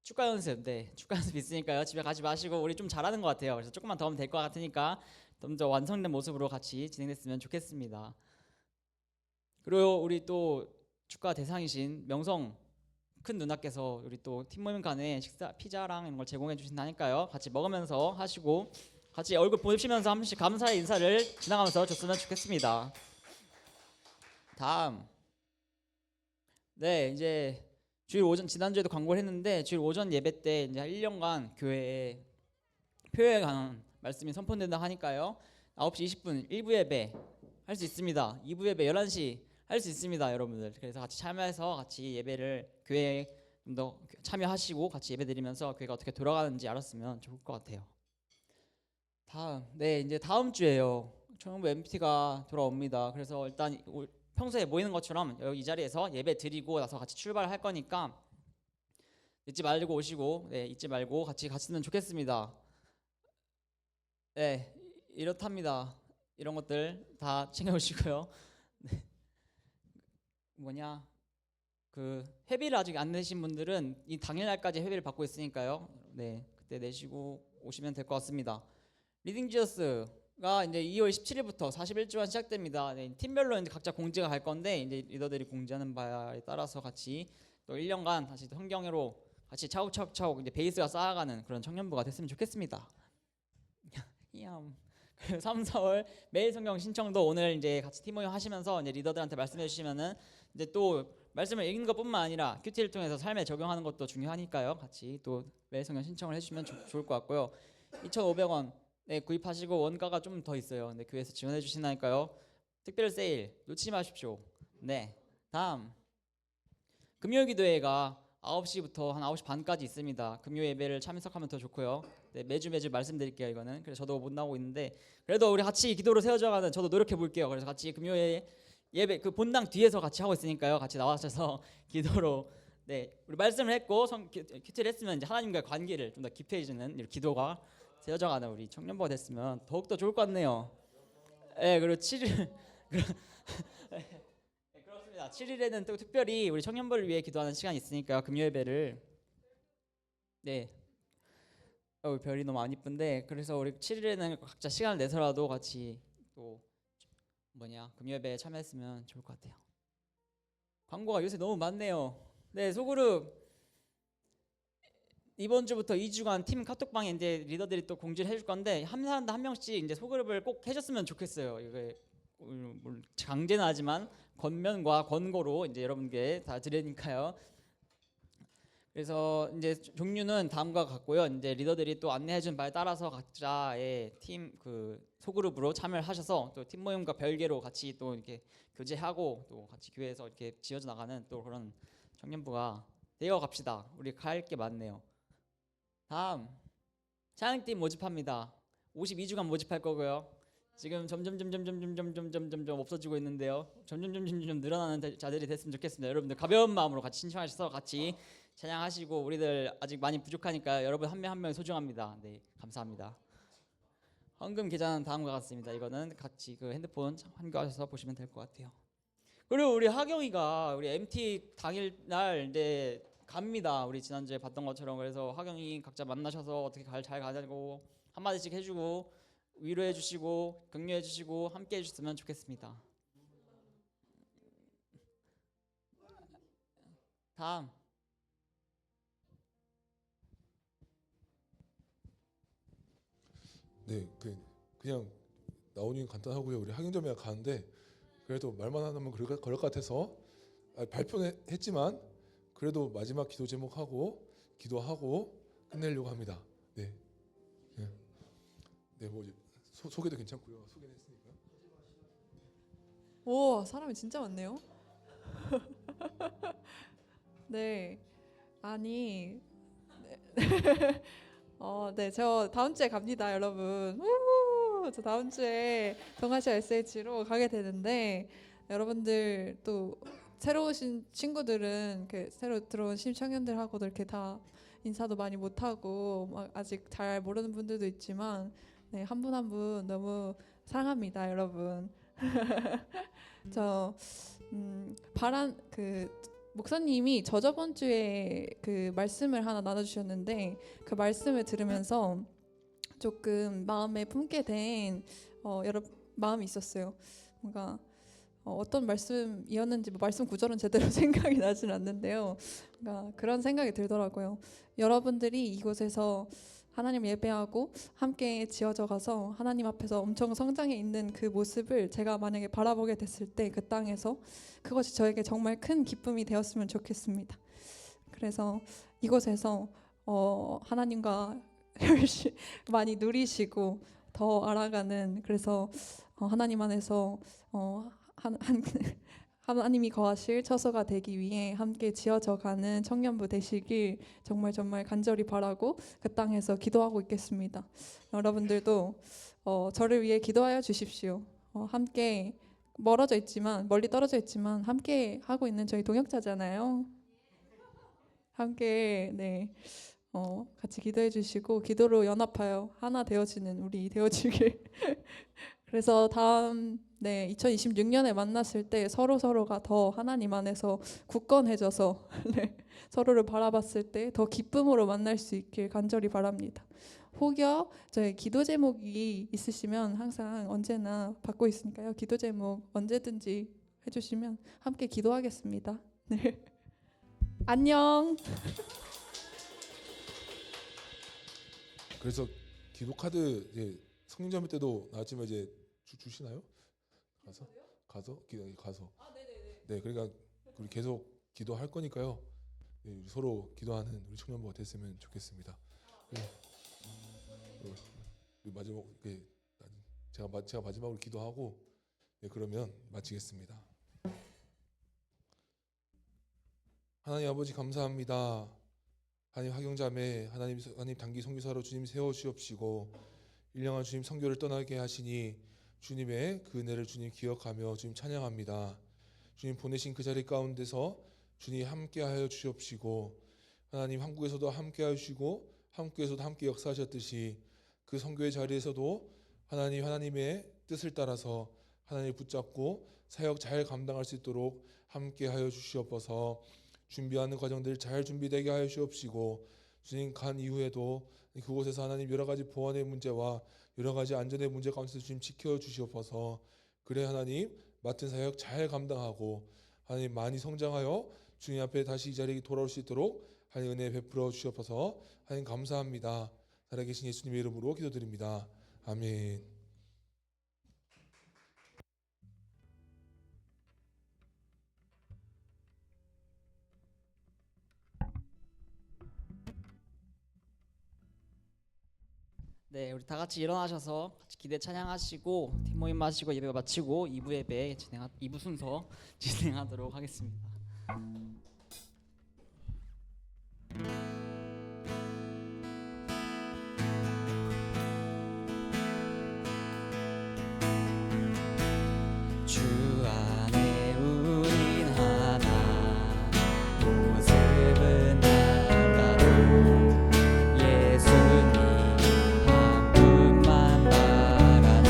축가 연습, 네, 축가 연습 있으니까요. 집에 가지 마시고, 우리 좀 잘하는 것 같아요. 그래서 조금만 더 하면 될 것 같으니까 좀 더 완성된 모습으로 같이 진행됐으면 좋겠습니다. 그리고 우리 또 축가 대상이신 명성 큰 누나께서 우리 또 팀 모임 간에 식사, 피자랑 이런 걸 제공해 주신다니까요. 같이 먹으면서 하시고 같이 얼굴 보시면서 한 번씩 감사의 인사를 지나가면서 줬으면 좋겠습니다. 다음, 네, 이제 주일 오전, 지난주에도 광고를 했는데 주일 오전 예배 때 이제 1년간 교회에 표에 관한 말씀이 선포된다 하니까요. 9시 20분 1부 예배 할 수 있습니다. 2부 예배 11시 할 수 있습니다, 여러분들. 그래서 같이 참여해서 같이 예배를, 교회에 좀 더 참여하시고 같이 예배 드리면서 교회가 어떻게 돌아가는지 알았으면 좋을 것 같아요. 다음, 네, 이제 다음 주에요. 청년부 MT가 돌아옵니다. 그래서 일단 평소에 모이는 것처럼 여기 이 자리에서 예배 드리고 나서 같이 출발할 거니까 잊지 말고 오시고, 네, 잊지 말고 같이 갔으면 좋겠습니다. 네, 이렇답니다. 이런 것들 다 챙겨오시고요. 네. 그 회비를 아직 안 내신 분들은 이 당일날까지 회비를 받고 있으니까요. 네, 그때 내시고 오시면 될 것 같습니다. 리딩 지어스가 이제 2월 17일부터 41주간 시작됩니다. 네, 팀별로 이제 각자 공지가 갈 건데 이제 리더들이 공지하는 바에 따라서 같이 또 1년간 다시 성경으로 같이 차곡차곡 이제 베이스가 쌓아가는 그런 청년부가 됐으면 좋겠습니다. 3, 4월 매일 성경 신청도 오늘 이제 같이 팀 모임 하시면서 이제 리더들한테 말씀해 주시면은 이제 또 말씀을 읽는 것뿐만 아니라 큐티를 통해서 삶에 적용하는 것도 중요하니까요. 같이 또 매일 성경 신청을 해주시면 좋을 것 같고요. 2,500원 네, 구입하시고 원가가 좀 더 있어요. 네, 교회에서 지원해 주시나니까요. 특별 세일 놓치지 마십시오. 네, 다음 금요일 기도회가 9시부터 한 9시 반까지 있습니다. 금요 예배를 참석하면 더 좋고요. 네, 매주 말씀드릴게요. 이거는 그래서 저도 못 나오고 있는데 그래도 우리 같이 기도로 세워져가는 저도 노력해 볼게요. 그래서 같이 금요일 예배 그 본당 뒤에서 같이 하고 있으니까요. 같이 나와셔서 기도로, 네, 우리 말씀을 했고 큐티를 했으면 이제 하나님과의 관계를 좀 더 깊어지는 기도가 세워져가는 우리 청년부가 됐으면 더욱 더 좋을 것 같네요. 네, 그리고 7일 네, 그렇습니다. 7일에는 또 특별히 우리 청년부를 위해 기도하는 시간이 있으니까요. 금요 예배를, 네, 별이 너무 안 이쁜데 그래서 우리 7일에는 각자 시간을 내서라도 같이 또 금요 예배에 참여했으면 좋을 것 같아요. 광고가 요새 너무 많네요. 네, 소그룹 이번 주부터 2주간 팀 카톡방에 이제 리더들이 또 공지를 해줄 건데 한 사람당 한 명씩 이제 소그룹을 꼭 해줬으면 좋겠어요. 이게 강제는 하지만 권면과 권고로 이제 여러분께 다 드리니까요. 그래서 이제 종류는 다음과 같고요. 이제 리더들이 또 안내해준 바에 따라서 각자의 팀 그 소그룹으로 참여를 하셔서 또 팀 모임과 별개로 같이 또 이렇게 교제하고 또 같이 교회에서 이렇게 지어져 나가는 또 그런 청년부가 되어 갑시다. 우리 갈 게 많네요. 다음 찬양팀 모집합니다. 52주간 모집할 거고요. 지금 점점 없어지고 있는데요. 점점 늘어나는 자들이 됐으면 좋겠습니다. 여러분들 가벼운 마음으로 같이 신청하셔서 같이 찬양하시고, 우리들 아직 많이 부족하니까 여러분 한 명 한 명이 소중합니다. 네, 감사합니다. 헌금 계좌는 다음과 같습니다. 이거는 같이 그 핸드폰 환기하셔서 보시면 될 것 같아요. 그리고 우리 하경이가 우리 MT 당일날 이제 갑니다. 우리 지난주에 봤던 것처럼. 그래서 하경이 각자 만나셔서 어떻게 잘 가자고 한마디씩 해주고 위로해 주시고 격려해 주시고 함께 해주셨으면 좋겠습니다. 다음 네, 그냥 나오니 간단하고요. 우리 학용점에 가는데 그래도 말만 하면 그럴 것 같아서 발표는 했지만 그래도 마지막 기도 제목하고 기도하고 끝내려고 합니다. 네, 뭐 소개도 괜찮고요. 소개는 했으니까. 오, 사람이 진짜 많네요. 네, 아니, 네, 저 다음 주에 갑니다, 여러분. 우후, 저 다음 주에 동아시아 SH로 가게 되는데 여러분들 또 새로 오신 친구들은 새로 들어온 신청년들하고도 이렇게 다 인사도 많이 못 하고 아직 잘 모르는 분들도 있지만 네, 한 분 한 분 너무 사랑합니다, 여러분. 저 목사님이 저번 주에 그 말씀을 하나 나눠주셨는데 그 말씀을 들으면서 조금 마음에 품게 된 여러 마음이 있었어요. 뭔가 어떤 말씀이었는지 말씀 구절은 제대로 생각이 나진 않는데요. 그러니까 그런 생각이 들더라고요. 여러분들이 이곳에서 하나님 예배하고 함께 지어져 가서 하나님 앞에서 엄청 성장해 있는 그 모습을 제가 만약에 바라보게 됐을 때 그 땅에서 그것이 저에게 정말 큰 기쁨이 되었으면 좋겠습니다. 그래서 이곳에서 하나님과 열심히 많이 누리시고 더 알아가는 그래서 하나님 안에서 하나님이 거하실 처소가 되기 위해 함께 지어져가는 청년부 되시길 정말 정말 간절히 바라고 그 땅에서 기도하고 있겠습니다. 여러분들도 저를 위해 기도하여 주십시오. 함께 멀리 떨어져 있지만 함께 하고 있는 저희 동역자잖아요. 함께 네 같이 기도해 주시고 기도로 연합하여 하나 되어지는 우리 되어지길. 그래서 다음 2026년에 만났을 때 서로가 더 하나님 안에서 굳건해져서 서로를 바라봤을 때 더 기쁨으로 만날 수 있길 간절히 바랍니다. 혹여 저희 기도 제목이 있으시면 항상 언제나 받고 있으니까요. 기도 제목 언제든지 해주시면 함께 기도하겠습니다. 네. 안녕. 그래서 기도 카드 성령자매 때도 나왔지만 이제 주시나요? 가서. 네, 그러니까 우리 계속 기도할 거니까요. 네, 서로 기도하는 우리 청년부가 됐으면 좋겠습니다. 네. 마지막 제가 마지막으로 기도하고 그러면 마치겠습니다. 하나님 아버지 감사합니다. 하나님 학용자매 하나님 단기 선교사로 주님 세워주옵시고 1년간 주님 선교를 떠나게 하시니 주님의 그 은혜를 주님 기억하며 주님 찬양합니다. 주님 보내신 그 자리 가운데서 주님 함께하여 주옵시고 하나님 한국에서도 함께하여 주시고 한국에서도 함께 역사하셨듯이 그 선교의 자리에서도 하나님의 뜻을 따라서 하나님을 붙잡고 사역 잘 감당할 수 있도록 함께하여 주시옵소서. 준비하는 과정들 잘 준비되게 하여 주옵시고 주님 간 이후에도 그곳에서 하나님 여러 가지 보안의 문제와 여러 가지 안전의 문제 가운데서 주님 지켜주시옵소서. 그래 하나님 맡은 사역 잘 감당하고 하나님 많이 성장하여 주님 앞에 다시 이 자리에 돌아올 수 있도록 하나님 은혜 베풀어 주시옵소서. 하나님 감사합니다. 살아계신 예수님의 이름으로 기도드립니다. 아멘. 네, 우리 다 같이 일어나셔서 같이 기대 찬양하시고 팀 모임 마시고 예배 마치고 2부 예배 2부 순서 진행하도록 하겠습니다. 주 안에 우린 하나 모습은 달라도 예수님 한 분만 바라네.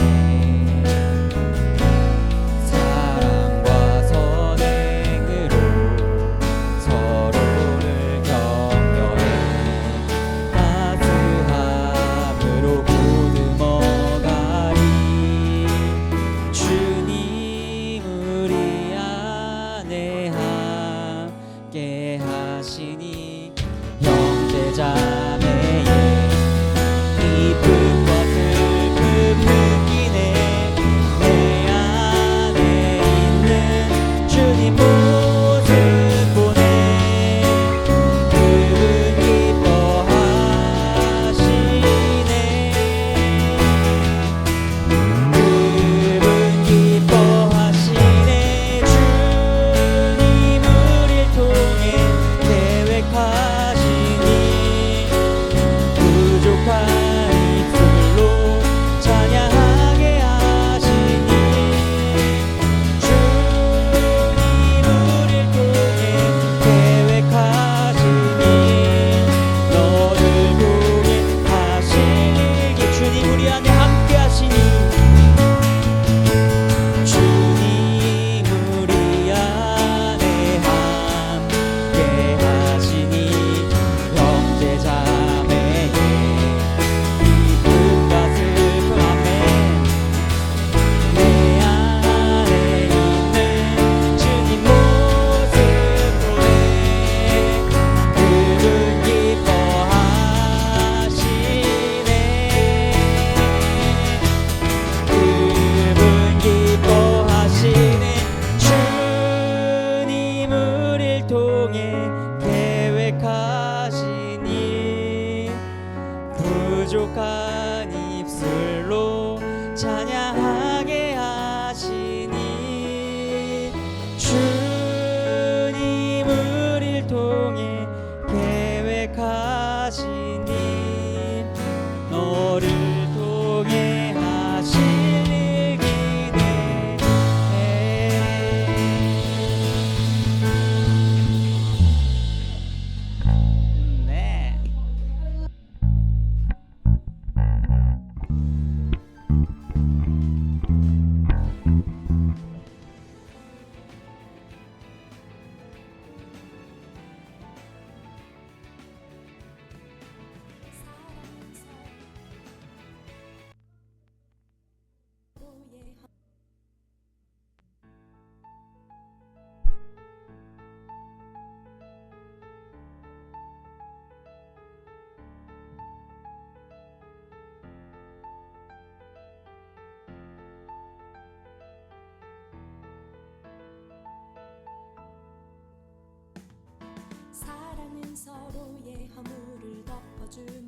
사랑과 선행으로 서로를 격려해 따스함으로 보듬어가리. 주님 우리 안에 함께 하시니 형제자매의 기쁨과 슬픔 고독한 입술로 찬양하게 하시니 주님 우릴 통해 계획하시니 너를 통해 하실 일 기대해. 네. 사랑은 서로의 허물을 덮어주는